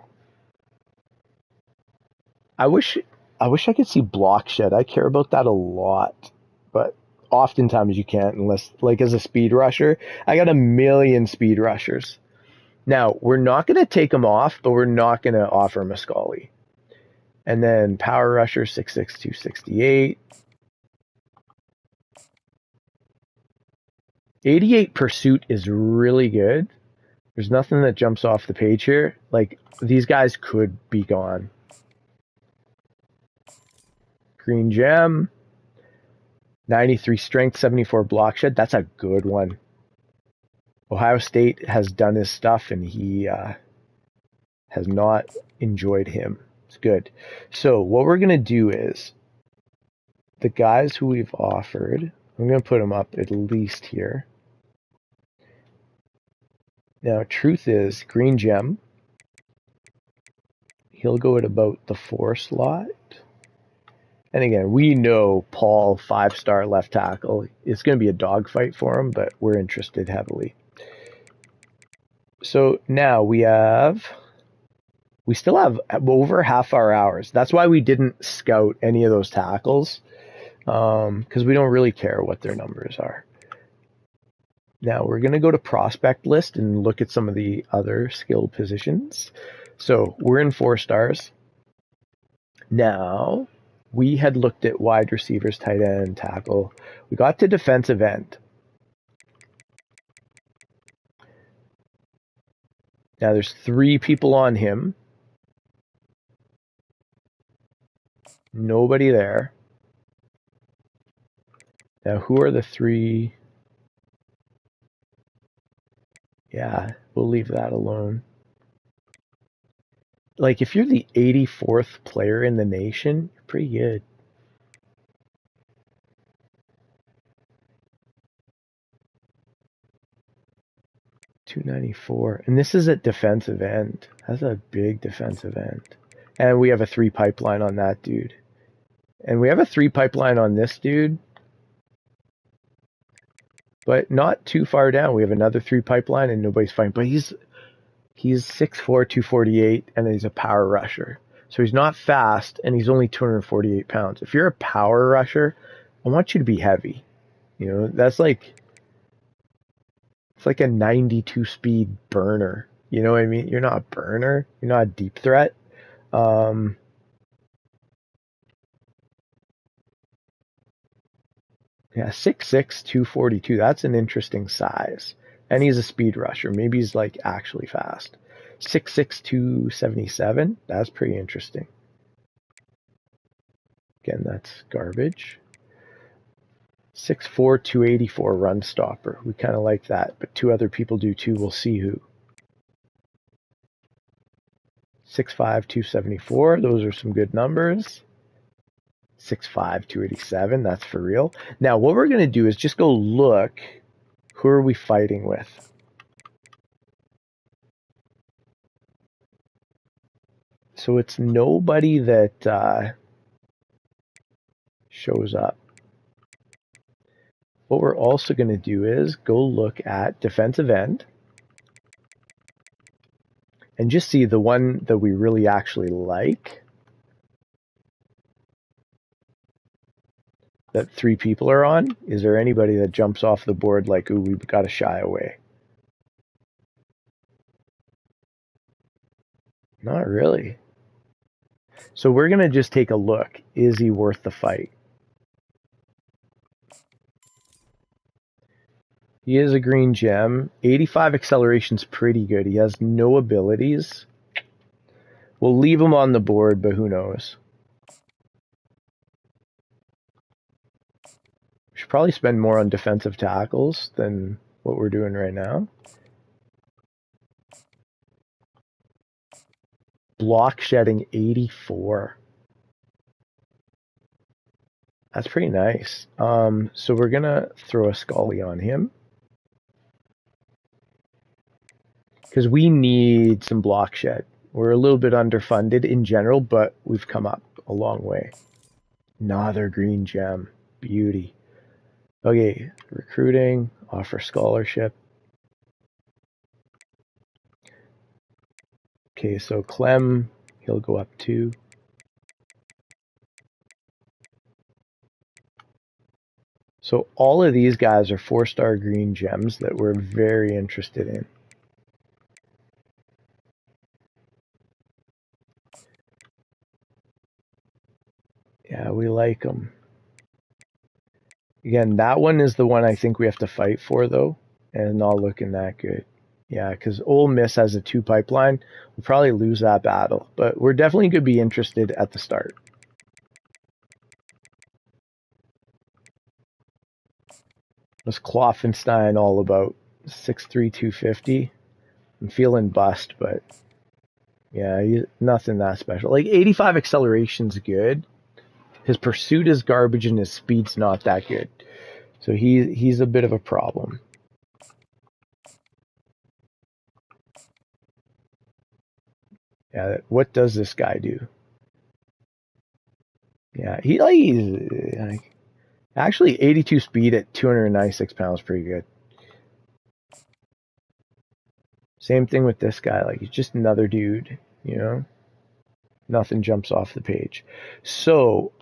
Speaker 1: I wish I could see block shed. I care about that a lot, but oftentimes you can't unless like as a speed rusher. I got a million speed rushers. Now we're not going to take them off, but we're not going to offer Muscali. And then power rusher 6'6", 268. 88 pursuit is really good. There's nothing that jumps off the page here. Like these guys could be gone. Green gem. 93 strength, 74 block shed. That's a good one. Ohio State has done his stuff, and he has not enjoyed him. It's good. So what we're going to do is the guys who we've offered, I'm going to put them up at least here. Now, truth is, green gem, he'll go at about the 4 slot. And again, we know Paul, 5-star left tackle. It's going to be a dogfight for him, but we're interested heavily. So now we still have over half our hours. That's why we didn't scout any of those tackles, because we don't really care what their numbers are. Now we're going to go to prospect list and look at some of the other skill positions. So we're in 4 stars. Now we had looked at wide receivers, tight end, tackle. We got to defensive end. Now there's 3 people on him. Nobody there. Now who are the 3? Yeah, we'll leave that alone. Like, if you're the 84th player in the nation, you're pretty good. $294. And this is at defensive end. That's a big defensive end. And we have a 3 pipeline on that dude. And we have a 3 pipeline on this dude. But not too far down. We have another 3 pipeline and nobody's fighting. But he's 6'4", 248, and he's a power rusher. So he's not fast, and he's only 248 pounds. If you're a power rusher, I want you to be heavy. You know, it's like a 92 speed burner. You know what I mean? You're not a burner. You're not a deep threat. Yeah, 6'6", 242. That's an interesting size. And he's a speed rusher. Maybe he's like actually fast. 6'6", 277. That's pretty interesting. Again, that's garbage. 6'4", 284 run stopper. We kind of like that, but 2 other people do too. We'll see who. 6'5", 274. Those are some good numbers. 6'5", 287. That's for real. Now, what we're going to do is just go look. Who are we fighting with? So it's nobody that shows up. What we're also going to do is go look at defensive end and just see the one that we really actually like, that 3 people are on. Is there anybody that jumps off the board like, ooh, we've got to shy away? Not really. So we're going to just take a look. Is he worth the fight? He is a green gem. 85 acceleration's pretty good. He has no abilities. We'll leave him on the board, but who knows? We should probably spend more on defensive tackles than what we're doing right now. Block shedding 84. That's pretty nice. So we're gonna throw a Scully on him because we need some block shed. We're a little bit underfunded in general, but we've come up a long way. Another green gem. Beauty. Okay, recruiting, offer scholarship. Okay, so Clem, he'll go up 2. So all of these guys are 4-star green gems that we're very interested in. Yeah, we like them. Again, that one is the one I think we have to fight for, though, and not looking that good. Yeah, because Ole Miss has a 2 pipeline. We'll probably lose that battle, but we're definitely going to be interested at the start. What's Kloffenstein all about? 6'3", 250. I'm feeling bust, but yeah, nothing that special. Like 85 acceleration's good. His pursuit is garbage and his speed's not that good. So he's a bit of a problem. Yeah, what does this guy do? Yeah, he's like, actually 82 speed at 296 pounds, pretty good. Same thing with this guy. Like, he's just another dude, you know? Nothing jumps off the page. So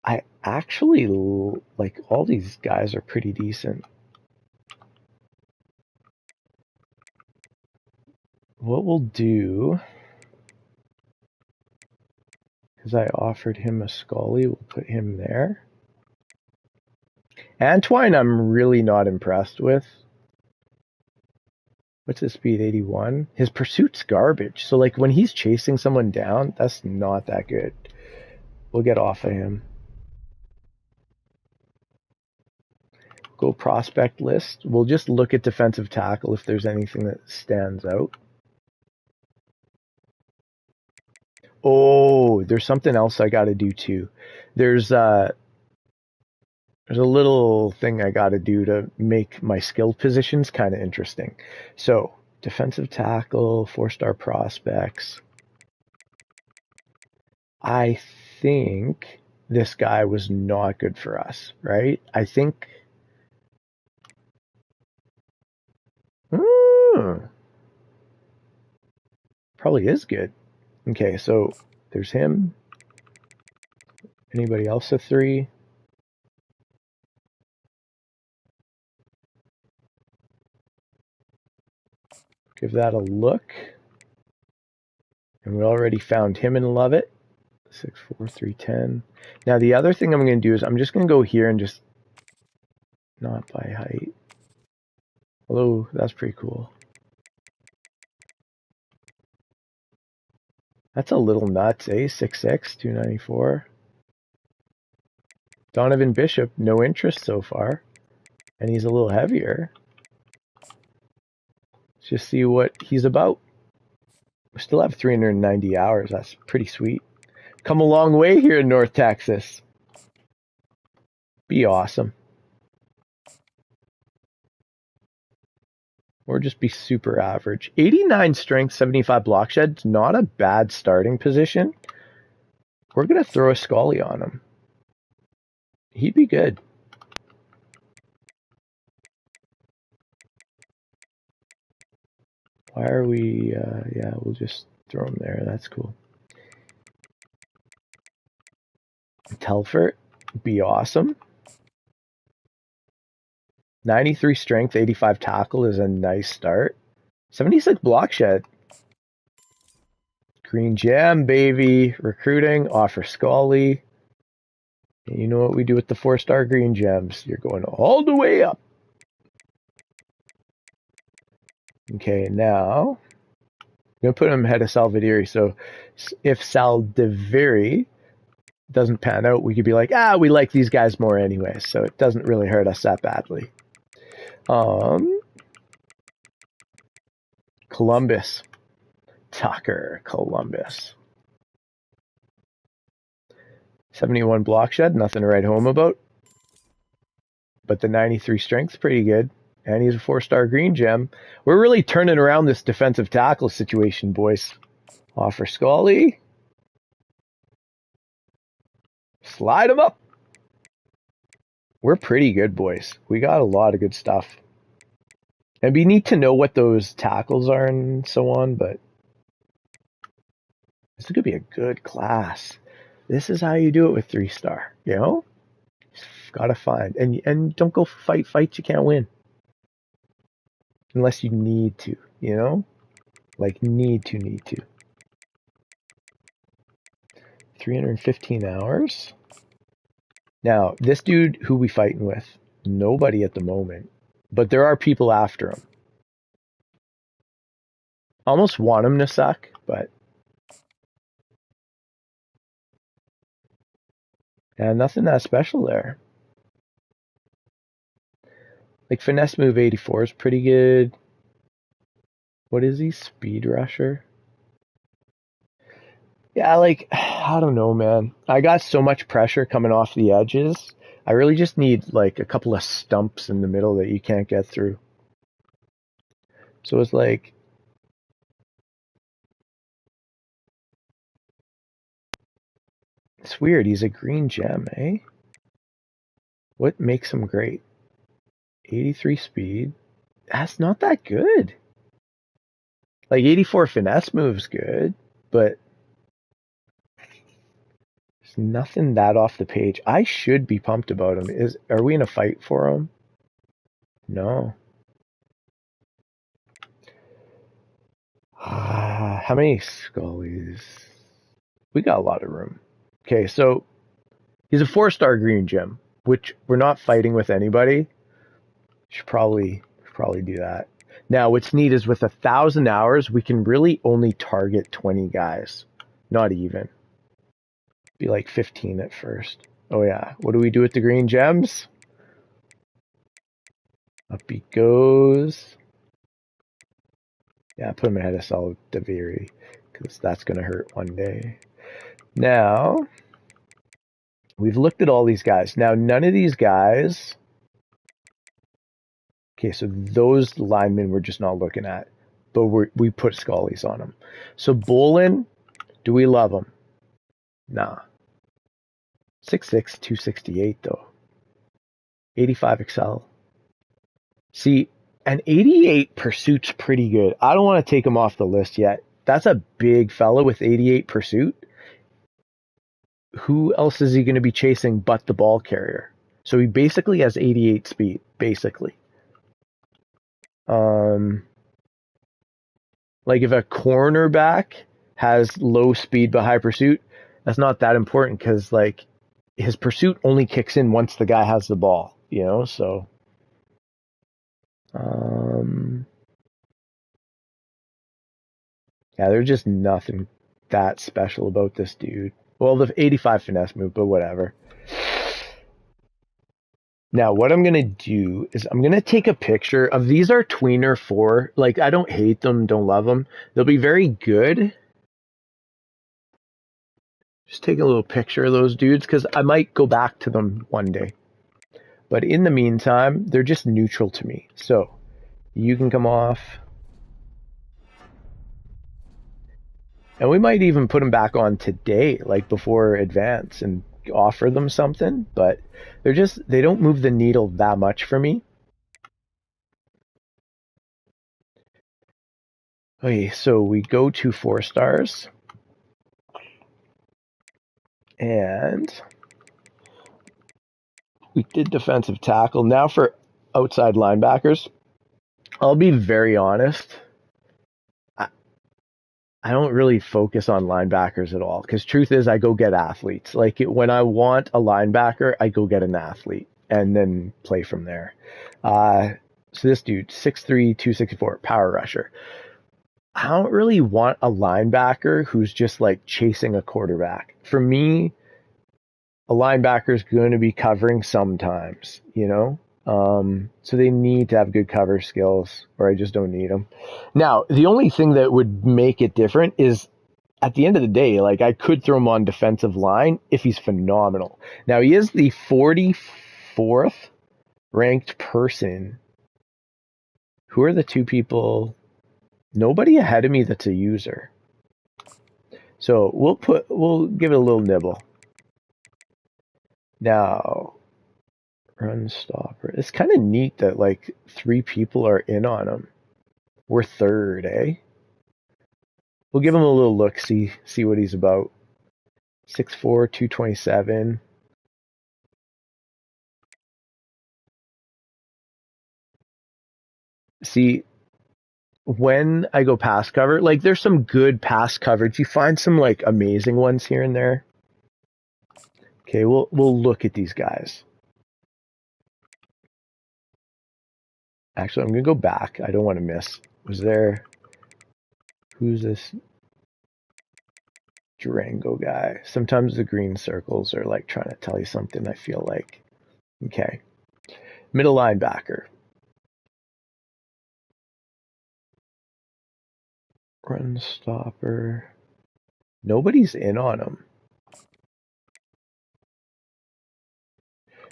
Speaker 1: I actually like all these guys are pretty decent. What we'll do, because I offered him a Scully, we'll put him there. Antoine, I'm really not impressed with. What's his speed? 81. His pursuit's garbage. So, like, when he's chasing someone down, that's not that good. We'll get off of him. Go prospect list. We'll just look at defensive tackle if there's anything that stands out. Oh, there's something else I got to do too. There's a little thing I got to do to make my skill positions kind of interesting. So, defensive tackle, 4-star prospects. I think this guy was not good for us, right? I think. Probably is good. Okay, so there's him. Anybody else a 3? Give that a look. And we already found him and love it. 6'4", 310. Now the other thing I'm going to do is I'm just going to go here and just not by height. Although that's pretty cool. That's a little nuts, eh? 6'6", 294. Donovan Bishop, no interest so far. And he's a little heavier. Let's just see what he's about. We still have 390 hours. That's pretty sweet. Come a long way here in North Texas. Be awesome. Or just be super average. 89 strength, 75 block shed. Not a bad starting position. We're going to throw a Scully on him. He'd be good. Why are we, yeah, we'll just throw him there. That's cool. Telfort, be awesome. 93 strength, 85 tackle is a nice start. 76 block shed. Green gem, baby. Recruiting, offer Scully. And you know what we do with the 4-star green gems? You're going all the way up. Okay, now I'm going to put him ahead of Salvadiri. So if Salvadiri doesn't pan out, we could be like, we like these guys more anyway. So it doesn't really hurt us that badly. Columbus. Tucker, Columbus. 71 block shed, nothing to write home about. But the 93 strength's pretty good. And he's a 4-star green gem. We're really turning around this defensive tackle situation, boys. Offer Scully. Slide him up. We're pretty good, boys. We got a lot of good stuff. And we need to know what those tackles are and so on, but this is going to be a good class. This is how you do it with 3-star, you know? Just gotta find. And don't go fight fights you can't win. Unless you need to, you know? Like, need to. 315 hours. Now, this dude who we fighting with, nobody at the moment. But there are people after him. Almost want him to suck, but... yeah, nothing that special there. Like, finesse move 84 is pretty good. What is he? Speed rusher? Yeah, like, I don't know, man. I got so much pressure coming off the edges. I really just need, like, a couple of stumps in the middle that you can't get through. So it's like... it's weird. He's a green gem, eh? What makes him great? 83 speed. That's not that good. Like, 84 finesse move's good, but there's nothing that off the page. I should be pumped about him. Are we in a fight for him? No. How many Scullies? We got a lot of room. Okay, so he's a 4-star green gem, which we're not fighting with anybody. Should probably do that. Now, what's neat is with 1,000 hours, we can really only target 20 guys. Not even. Be like 15 at first. Oh yeah. What do we do with the green gems? Up he goes. Yeah, put him ahead of Salvadiri, because that's going to hurt one day. Now, we've looked at all these guys. Now, none of these guys... okay, so those linemen we're just not looking at, but we put Scullies on them. So Bolin, do we love him? Nah. 6'6", 268 though. 85 Excel. See, an 88 pursuit's pretty good. I don't want to take him off the list yet. That's a big fella with 88 pursuit. Who else is he going to be chasing but the ball carrier? So he basically has 88 speed, basically. Like if a cornerback has low speed but high pursuit, that's not that important because like his pursuit only kicks in once the guy has the ball, you know? So, yeah, there's just nothing that special about this dude. Well, the 85 finesse move, but whatever. Now, what I'm going to do is I'm going to take a picture of these are tweener 4. Like, I don't hate them, don't love them. They'll be very good. Just take a little picture of those dudes because I might go back to them one day. But in the meantime, they're just neutral to me. So, you can come off. And we might even put them back on today, like before advance, and offer them something, but they don't move the needle that much for me. Okay, so we go to 4 stars. And we did defensive tackle. Now for outside linebackers, I'll be very honest. I, I don't really focus on linebackers at all because truth is, I go get athletes. Like when I want a linebacker, I go get an athlete and then play from there. Uh, so this dude, 6'3", 264, power rusher. I don't really want a linebacker who's just like chasing a quarterback. For me, a linebacker is going to be covering sometimes, you know? So they need to have good cover skills, or I just don't need them. Now, the only thing that would make it different is at the end of the day, like I could throw him on defensive line if he's phenomenal. Now, he is the 44th ranked person. Who are the two people? Nobody ahead of me that's a user. So we'll give it a little nibble. Now, run stopper. It's kind of neat that like 3 people are in on him. We're third, eh? We'll give him a little look, see what he's about. 6'4", 227. See, when I go pass cover, like there's some good pass coverage. You find some like amazing ones here and there. Okay, we'll look at these guys. Actually, I'm gonna go back. I don't want to miss. Who's this Durango guy? Sometimes the green circles are like trying to tell you something, I feel like. Okay. Middle linebacker. Run stopper. Nobody's in on him.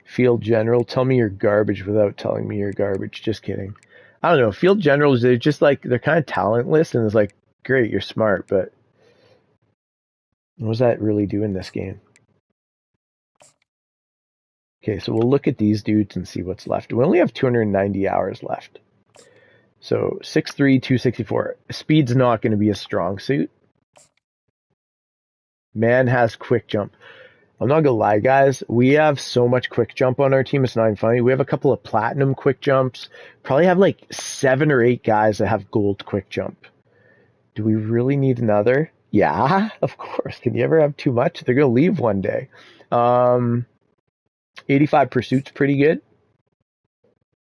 Speaker 1: Field general. Tell me you're garbage without telling me you're garbage. Just kidding. I don't know. Field generals, they're just like, they're kind of talentless, and it's like, great, you're smart, but what does that really do in this game? Okay, so we'll look at these dudes and see what's left. We only have 290 hours left. So 6'3", 264. Speed's not going to be a strong suit. Man has quick jump. I'm not gonna lie, guys. We have so much quick jump on our team. It's not even funny. We have a couple of platinum quick jumps. Probably have like 7 or 8 guys that have gold quick jump. Do we really need another? Yeah, of course. Can you ever have too much? They're gonna leave one day. 85 pursuit's pretty good.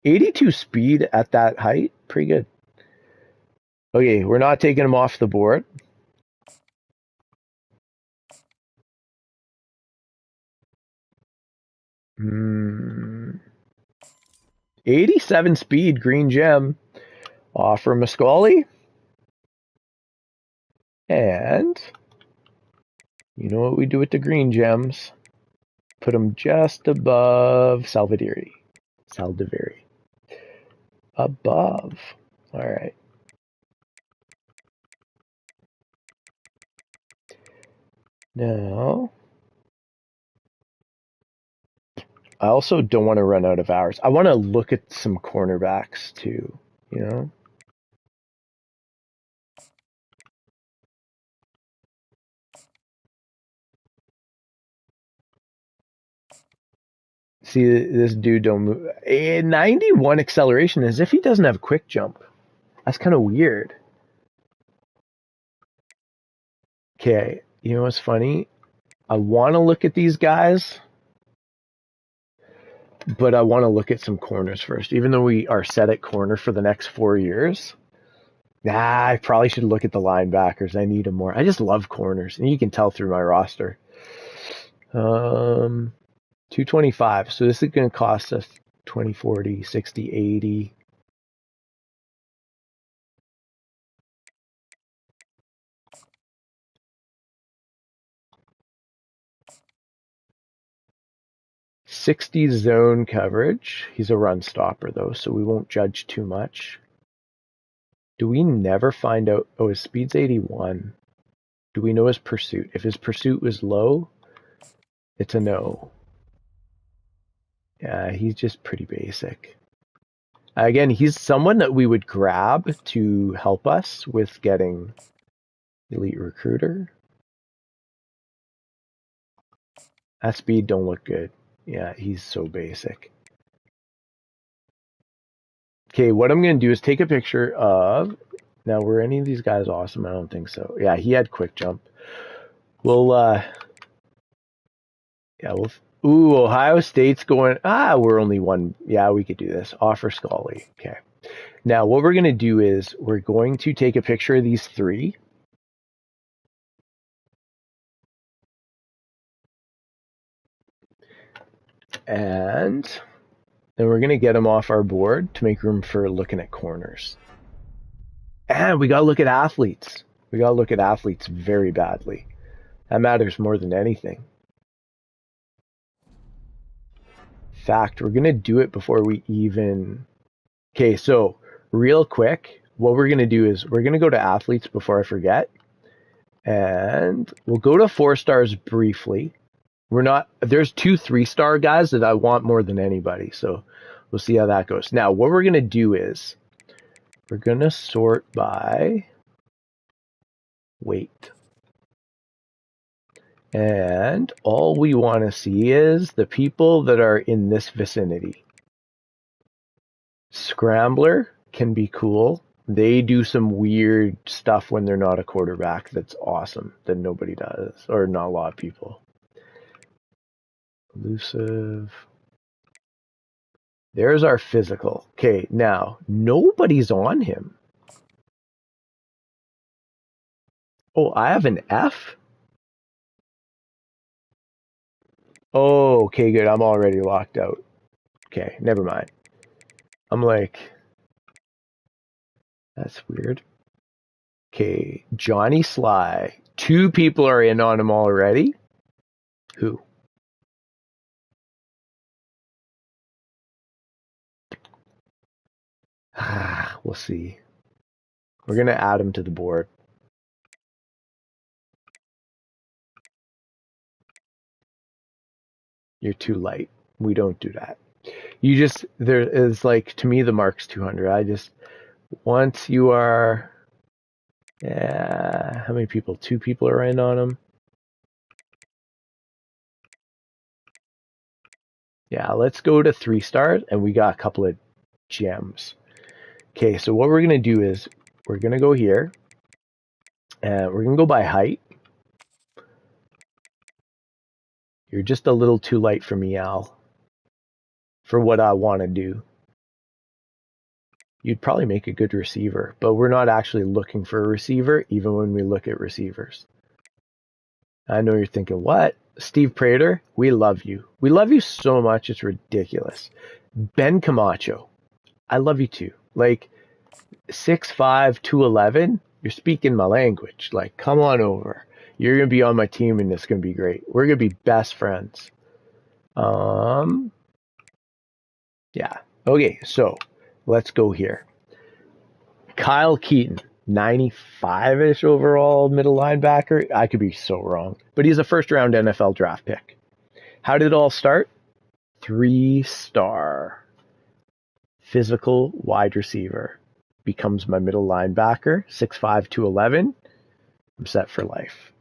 Speaker 1: 82 speed at that height, pretty good. Okay, we're not taking him off the board. Hmm. 87 speed, green gem. Offer Muscali. And you know what we do with the green gems? Put them just above Saldivari. Above. All right. Now, I also don't want to run out of hours. I want to look at some cornerbacks too, you know? See, this dude don't move. A 91 acceleration as if he doesn't have quick jump. That's kind of weird. Okay, you know what's funny? I want to look at these guys, but I want to look at some corners first. Even though we are set at corner for the next 4 years, I probably should look at the linebackers. I need them more. I just love corners, and you can tell through my roster. 225. So this is going to cost us 20, 40, 60, 80. $60 zone coverage. He's a run stopper though, so we won't judge too much. Do we never find out? Oh, his speed's 81. Do we know his pursuit? If his pursuit was low, It's a no. Yeah, he's just pretty basic. Again, he's someone that we would grab to help us with getting elite recruiter. That speed don't look good. Yeah, he's so basic. Okay, what I'm going to do is take a picture of... Now, were any of these guys awesome? I don't think so. Yeah, he had quick jump. We'll, yeah, we'll... Ooh, Ohio State's going... we're only one... Yeah, we could do this. Offer Scully. Okay. Now, what we're going to do is we're going to take a picture of these three. And then we're going to get them off our board to make room for looking at corners. And we got to look at athletes. We got to look at athletes very badly. That matters more than anything. In fact, we're going to do it before we even... Okay, so real quick, what we're going to do is we're going to go to athletes before I forget. And we'll go to 4 stars briefly. There's 2 3-star guys that I want more than anybody. So we'll see how that goes. Now, what we're going to do is we're going to sort by weight. And all we want to see is the people that are in this vicinity. Scrambler can be cool. They do some weird stuff when they're not a quarterback that's awesome that nobody does, or not a lot of people. Elusive. There's our physical. Okay, now, nobody's on him. Oh, I have an F? Oh, okay, good. I'm already locked out. Okay, never mind. I'm like, that's weird. Okay, Johnny Sly. 2 people are in on him already. Who? We'll see. We're going to add him to the board. You're too light. We don't do that. There is like, to me, the mark's 200. Once you are, how many people? 2 people are in on him. Yeah, let's go to 3 stars, and we got a couple of gems. Okay, so what we're going to do is we're going to go here, and we're going to go by height. You're just a little too light for me, Al, for what I want to do. You'd probably make a good receiver, but we're not actually looking for a receiver, even when we look at receivers. I know you're thinking, what? Steve Prater, we love you. We love you so much, it's ridiculous. Ben Camacho, I love you too. Like, 6'5", 211, you're speaking my language. Like, come on over. You're going to be on my team, and it's going to be great. We're going to be best friends. Yeah. Okay, so let's go here. Kyle Keaton, 95-ish overall middle linebacker. I could be so wrong, but he's a first-round NFL draft pick. How did it all start? 3-star. Physical wide receiver. Becomes my middle linebacker, 6'5", 211. I'm set for life.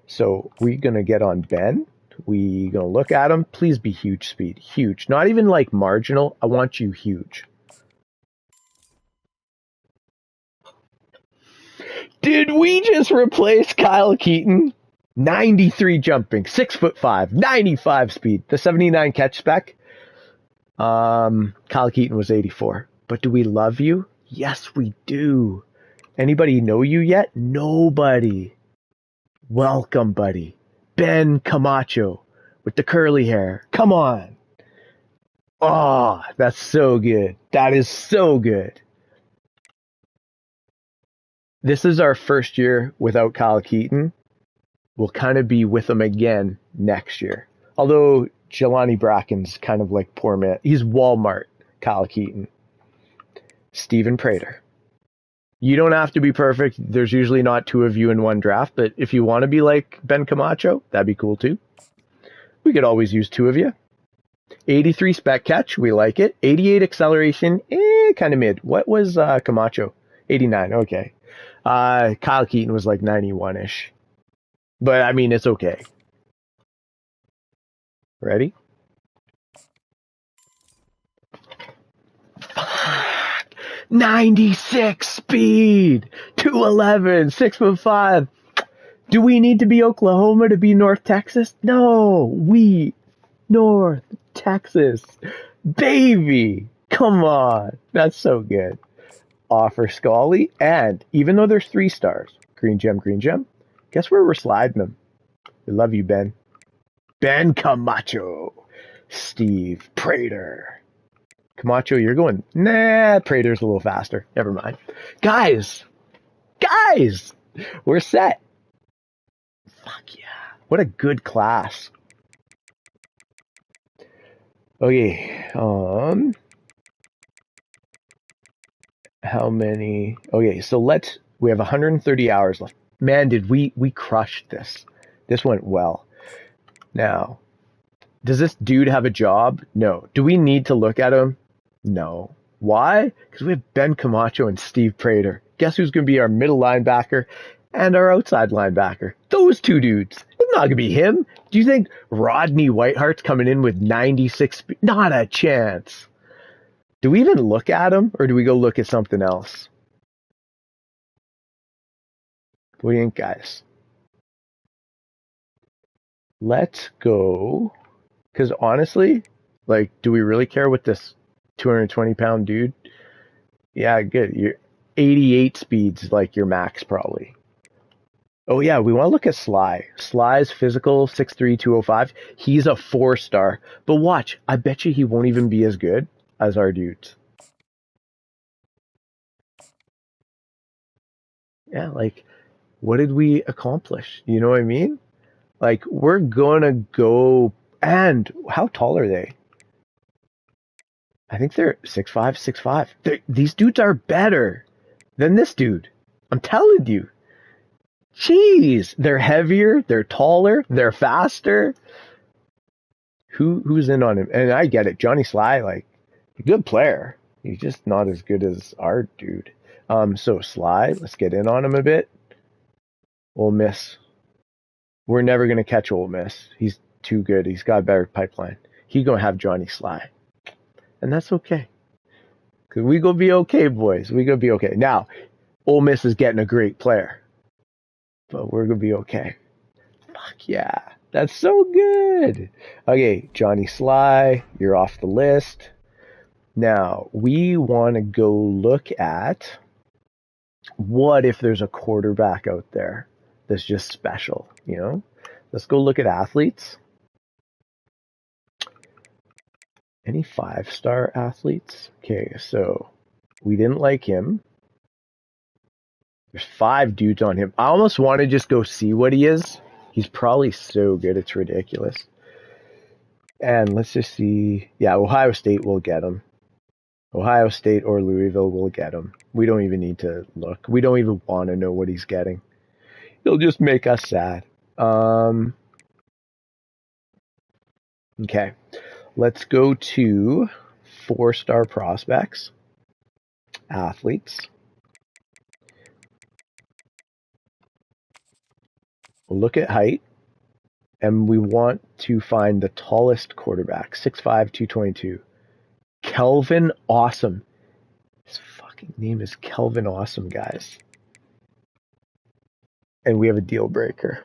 Speaker 1: So we're going to get on Ben. We're going to look at him. Please be huge speed. Huge. Not even like marginal. I want you huge. Did we just replace Kyle Keaton? 93 jumping, 6'5", 95 speed. The 79 catch spec. Kyle Keaton was 84. But do we love you? Yes, we do. Anybody know you yet? Nobody. Welcome, buddy. Ben Camacho with the curly hair. Come on. Oh, that's so good. That is so good. This is our first year without Kyle Keaton. We'll kind of be with him again next year. Although Jelani Bracken's kind of like poor man. He's Walmart Kyle Keaton. Stephen Prater. You don't have to be perfect. There's usually not 2 of you in one draft, but if you want to be like Ben Camacho, that'd be cool too. We could always use 2 of you. 83 spec catch, we like it. 88 acceleration, kind of mid. What was Camacho? 89, okay. Kyle Keaton was like 91-ish. But, I mean, it's okay. Ready? 96 speed, 211, 6'5". Do we need to be Oklahoma to be North Texas? No, we North Texas, baby. Come on, that's so good. Offer Scully, and even though there's 3 stars, green gem, guess where we're sliding them? We love you, Ben. Ben Camacho, Steve Prater. Camacho, you're going, nah, Prater's a little faster. Never mind. Guys, we're set. Fuck yeah. What a good class. Okay, how many? Okay, so we have 130 hours left. Man, did we crushed this. This went well. Now, does this dude have a job? No. Do we need to look at him? No. Why? Because we have Ben Camacho and Steve Prater. Guess who's going to be our middle linebacker and our outside linebacker? Those 2 dudes. It's not going to be him. Do you think Rodney Whiteheart's coming in with 96? Not a chance. Do we even look at him, or do we go look at something else? What do you think, guys? Let's go. Because honestly, like, do we really care what this 220-pound dude? Yeah, good. Your 88 speeds, like your max probably. Oh yeah, we want to look at Sly. Sly's physical 6'3", 205. He's a 4-star. But watch, I bet you he won't even be as good as our dudes. Yeah, like, what did we accomplish? You know what I mean? Like, we're gonna go. And how tall are they? I think they're 6'5", 6'5". These dudes are better than this dude. I'm telling you. Jeez, they're heavier, they're taller, they're faster. Who's in on him? And I get it, Johnny Sly, like, a good player. He's just not as good as our dude. So Sly, let's get in on him a bit. Ole Miss. We're never gonna catch Ole Miss. He's too good. He's got a better pipeline. He gonna have Johnny Sly, and that's okay. Cause we gonna be okay, boys. We gonna be okay. Now, Ole Miss is getting a great player, but we're gonna be okay. Fuck yeah, that's so good. Okay, Johnny Sly, you're off the list. Now we want to go look at what if there's a quarterback out there that's just special. You know, let's go look at athletes. Any 5-star athletes? Okay, so we didn't like him. There's 5 dudes on him. I almost want to just go see what he is. He's probably so good, it's ridiculous. And let's just see. Yeah, Ohio State will get him. Ohio State or Louisville will get him. We don't even need to look. We don't even want to know what he's getting. He'll just make us sad. Okay. Let's go to 4-star prospects, athletes. We'll look at height, and we want to find the tallest quarterback, 6'5", 222. Kelvin Awesome. His fucking name is Kelvin Awesome, guys. And we have a deal breaker.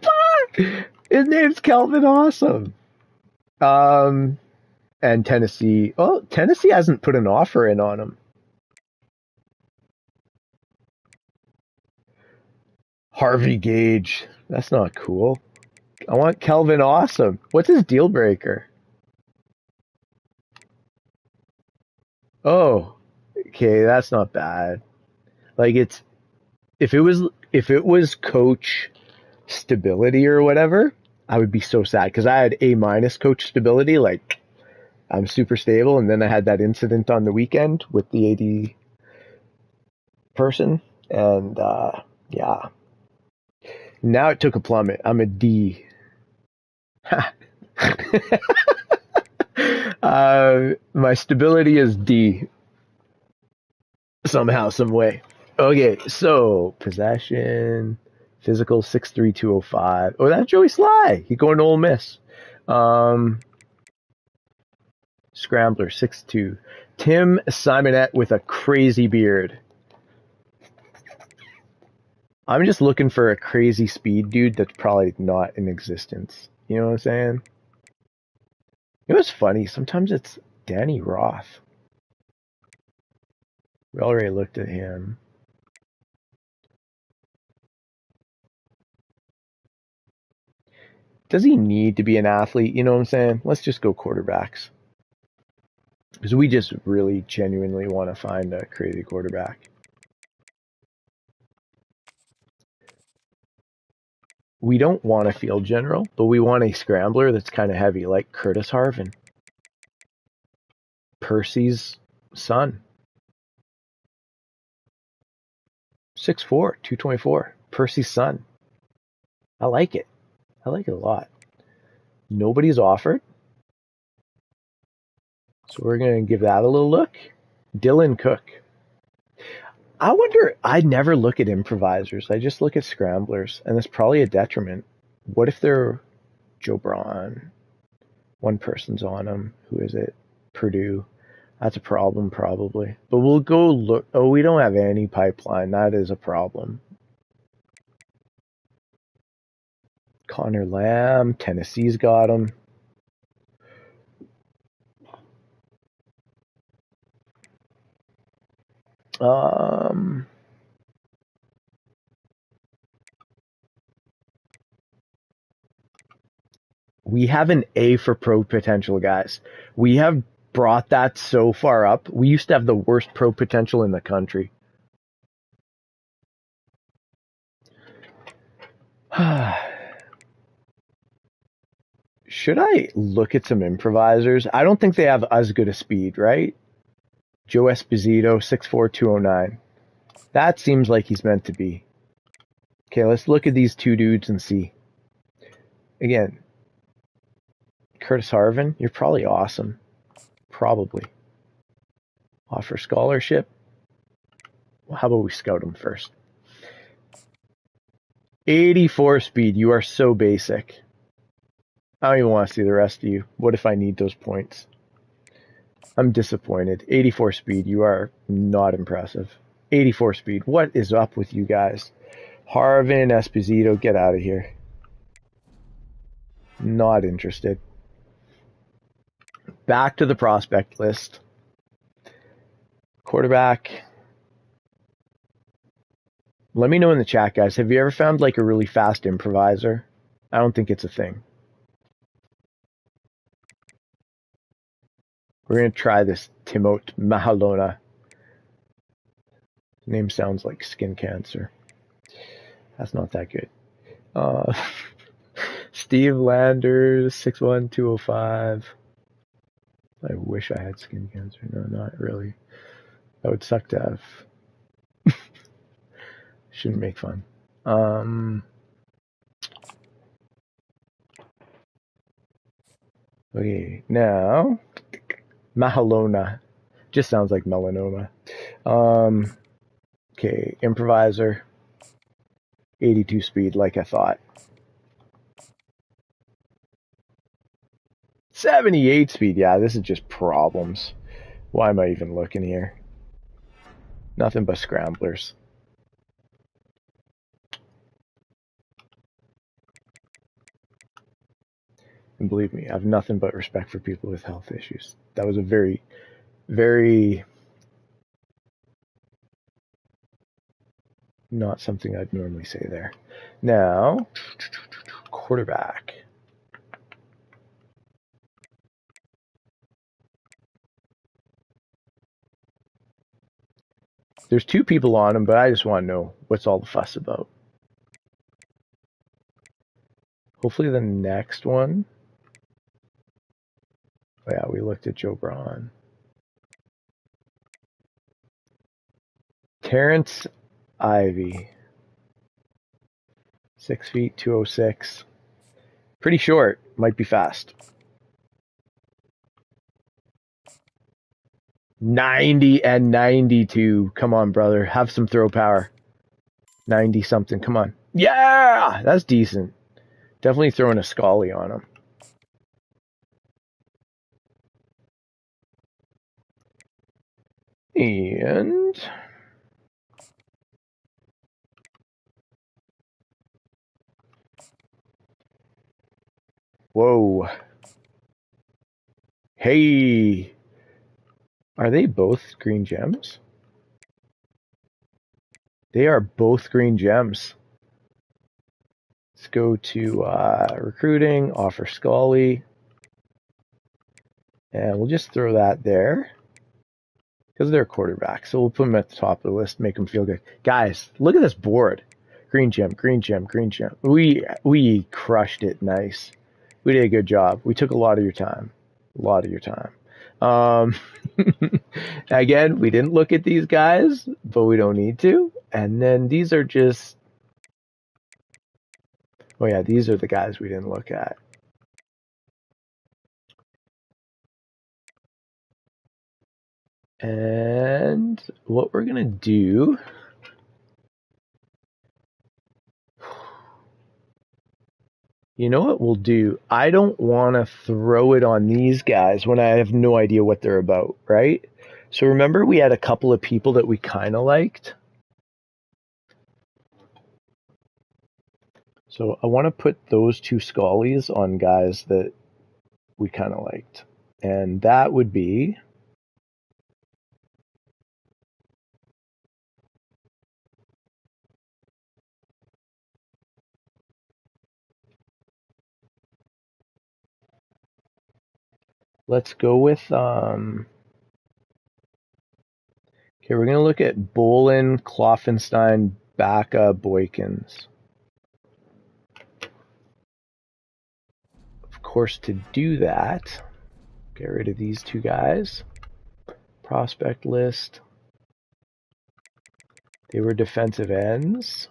Speaker 1: Fuck! His name's Kelvin Awesome. And Tennessee. Oh, Tennessee hasn't put an offer in on him. Harvey Gage. That's not cool. I want Kelvin Awesome. What's his deal breaker? Oh, okay, that's not bad. Like, it's if it was coach stability or whatever, I would be so sad because I had A- coach stability. Like, I'm super stable, and then I had that incident on the weekend with the AD person, and yeah. Now it took a plummet. I'm a D. My stability is D somehow, some way. Okay, so possession, physical 6'3", 205. Oh, that's Joey Sly. He going to Ole Miss. Um, Scrambler 6'2". Tim Simonette with a crazy beard. I'm just looking for a crazy speed dude that's probably not in existence. You know what I'm saying? It was funny. Sometimes it's Danny Roth. We already looked at him. Does he need to be an athlete? You know what I'm saying? Let's just go quarterbacks. Because we just really genuinely want to find a crazy quarterback. We don't want a field general, but we want a scrambler that's kind of heavy, like Curtis Harvin, Percy's son. 6'4", 224. Percy's son. I like it. I like it a lot. Nobody's offered. So we're going to give that a little look. Dylan Cook. I wonder, I never look at improvisers. I just look at scramblers, and it's probably a detriment. What if they're Joe Braun? One person's on them. Who is it? Purdue. That's a problem, probably. But we'll go look. Oh, we don't have any pipeline. That is a problem. Connor Lamb. Tennessee's got him. We have an A for pro potential, guys. We have brought that so far up. We used to have the worst pro potential in the country. Should I look at some improvisers? I don't think they have as good a speed, right? Joe Esposito, 6'4", 209. That seems like he's meant to be. Okay, let's look at these two dudes and see. Again, Curtis Harvin, you're probably awesome. Probably. Offer scholarship. Well, how about we scout him first? 84 speed, you are so basic. I don't even want to see the rest of you. What if I need those points? I'm disappointed. 84 speed, you are not impressive. 84 speed, what is up with you guys? Harvin, Esposito, get out of here. Not interested. Back to the prospect list. Quarterback. Let me know in the chat, guys. Have you ever found like a really fast improviser? I don't think it's a thing. We're going to try this Timote Mahalona. Name sounds like skin cancer. That's not that good. Steve Landers, 6'1", 205. I wish I had skin cancer. No, not really. That would suck to have. Shouldn't make fun. Okay, now Mahalona. Just sounds like melanoma. Okay, improviser. 82 speed, like I thought. 78 speed. Yeah, this is just problems. Why am I even looking here? Nothing but scramblers. And believe me, I have nothing but respect for people with health issues. That was a very, very not something I'd normally say there. Now, quarterback. There's two people on him, but I just want to know what's all the fuss about. Hopefully the next one. Oh yeah, we looked at Joe Braun. Terrence Ivy. 6 feet, 206. Pretty short. Might be fast. 90 and 92. Come on, brother. Have some throw power. 90 something. Come on. Yeah! That's decent. Definitely throwing a Scully on him. And whoa. Hey. Are they both green gems? They are both green gems. Let's go to recruiting, offer Scully. And we'll just throw that there. Because they're a quarterback. So we'll put them at the top of the list, make them feel good. Guys, look at this board. Green gem, green gem, green gem. We crushed it nice. We did a good job. We took a lot of your time. A lot of your time. Again, we didn't look at these guys, but we don't need to. And then these are just... Oh yeah, these are the guys we didn't look at. And what we're going to do... You know what we'll do? I don't want to throw it on these guys when I have no idea what they're about, right? So remember we had a couple of people that we kind of liked? So I want to put those two Scullies on guys that we kind of liked. And that would be... Let's go with... Okay, we're going to look at Bolin, Kloffenstein, Baca, Boykins. Of course, to do that, get rid of these two guys. Prospect list. They were defensive ends.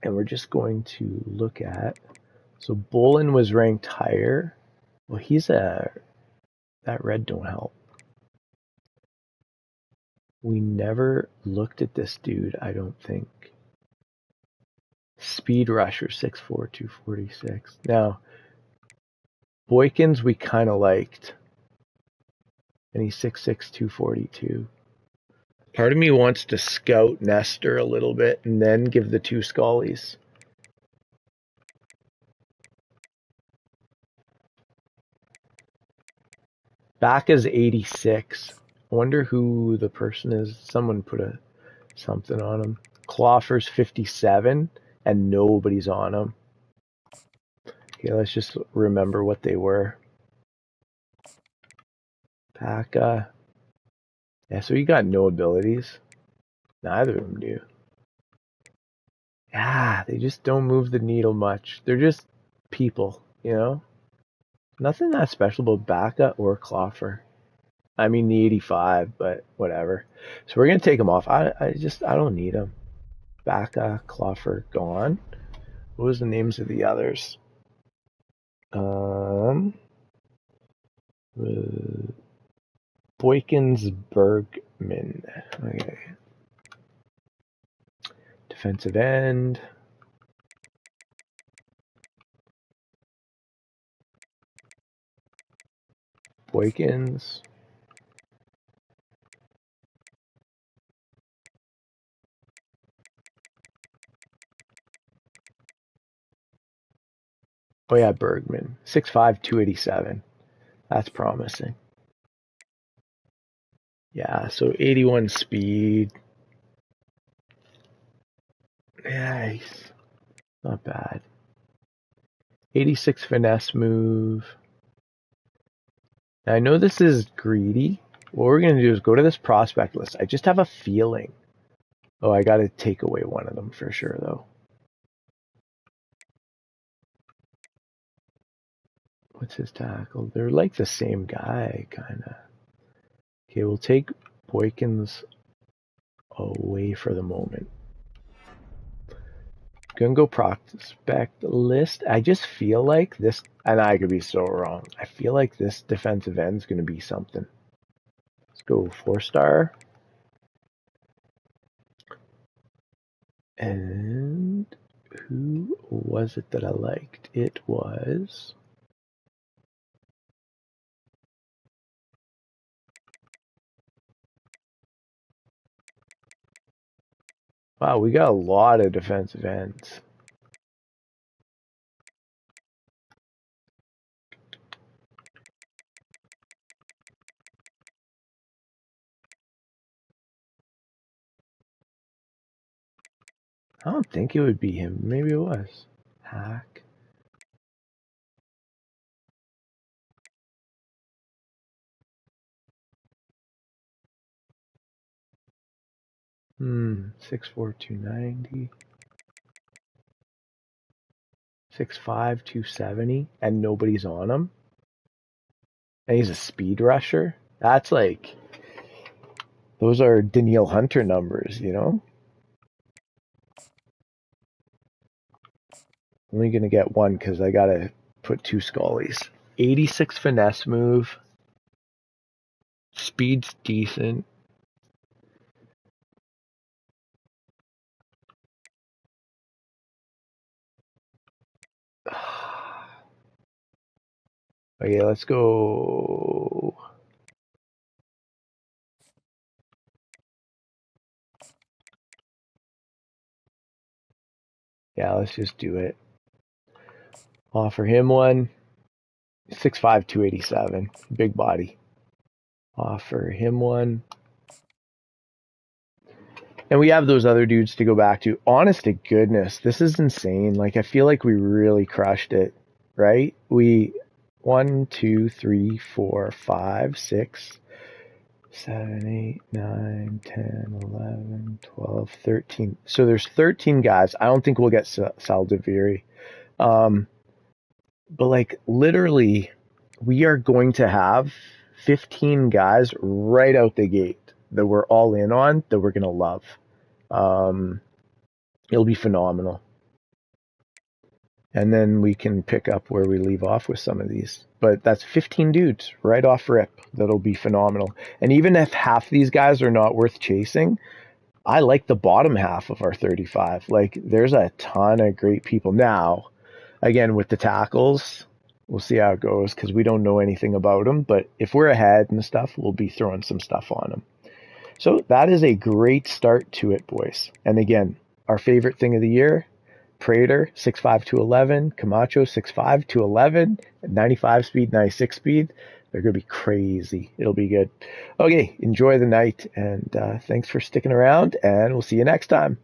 Speaker 1: And we're just going to look at... So Bolin was ranked higher. Well, he's a... That red don't help. We never looked at this dude, I don't think. Speed rusher, 6'4", 246. Now, Boykins we kind of liked. And he's 6'6", 242. Part of me wants to scout Nestor a little bit and then give the two Scullies. Baca's 86. I wonder who the person is. Someone put something on him. Kloffer's 57, and nobody's on him. Okay, let's just remember what they were. Baca. Yeah, so you got no abilities. Neither of them do. Yeah, they just don't move the needle much. They're just people, you know? Nothing that special about Baca or Kloffer. I mean the 85, but whatever. So we're gonna take them off. I don't need them. Baca, Kloffer, gone. What was the names of the others? Boykins, Bergman. Okay. Defensive end. Boykins. Oh yeah, Bergman. 6'5", 287. That's promising. Yeah, so 81 speed. Nice. Not bad. 86 finesse move. Now, I know this is greedy. What we're going to do is go to this prospect list. I just have a feeling. Oh, I got to take away one of them for sure, though. What's his tackle? They're like the same guy, kind of. Okay, we'll take Boykins away for the moment. Gonna go prospect list. I just feel like this, and I could be so wrong. I feel like this defensive end is gonna be something. Let's go 4-star. And who was it that I liked? It was... Wow, we got a lot of defensive ends. I don't think it would be him. Maybe it was. Hack. 6'4", 290. 6'5", 270, and nobody's on him. And he's a speed rusher. That's like, those are Danielle Hunter numbers, you know? Only gonna get one because I gotta put 2 Scullies. 86 finesse move. Speed's decent. Okay, let's go. Yeah, let's just do it. Offer him one. 6'5", 287. Big body. Offer him one. And we have those other dudes to go back to. Honest to goodness, this is insane. Like, I feel like we really crushed it, right? We 1, 2, 3, 4, 5, 6, 7, 8, 9, 10, 11, 12, 13. So there's 13 guys. I don't think we'll get Saldiviri. But like literally, we are going to have 15 guys right out the gate that we're all in on that we're going to love. It'll be phenomenal. And then we can pick up where we leave off with some of these. But that's 15 dudes right off rip. That'll be phenomenal. And even if half these guys are not worth chasing, I like the bottom half of our 35. Like, there's a ton of great people. Now, again, with the tackles, we'll see how it goes because we don't know anything about them. But if we're ahead and stuff, we'll be throwing some stuff on them. So that is a great start to it, boys. And again, our favorite thing of the year, Prater, 6'5", 211, Camacho, 6'5", 211, 95 speed, 96 speed. They're going to be crazy. It'll be good. Okay, enjoy the night, and thanks for sticking around, and we'll see you next time.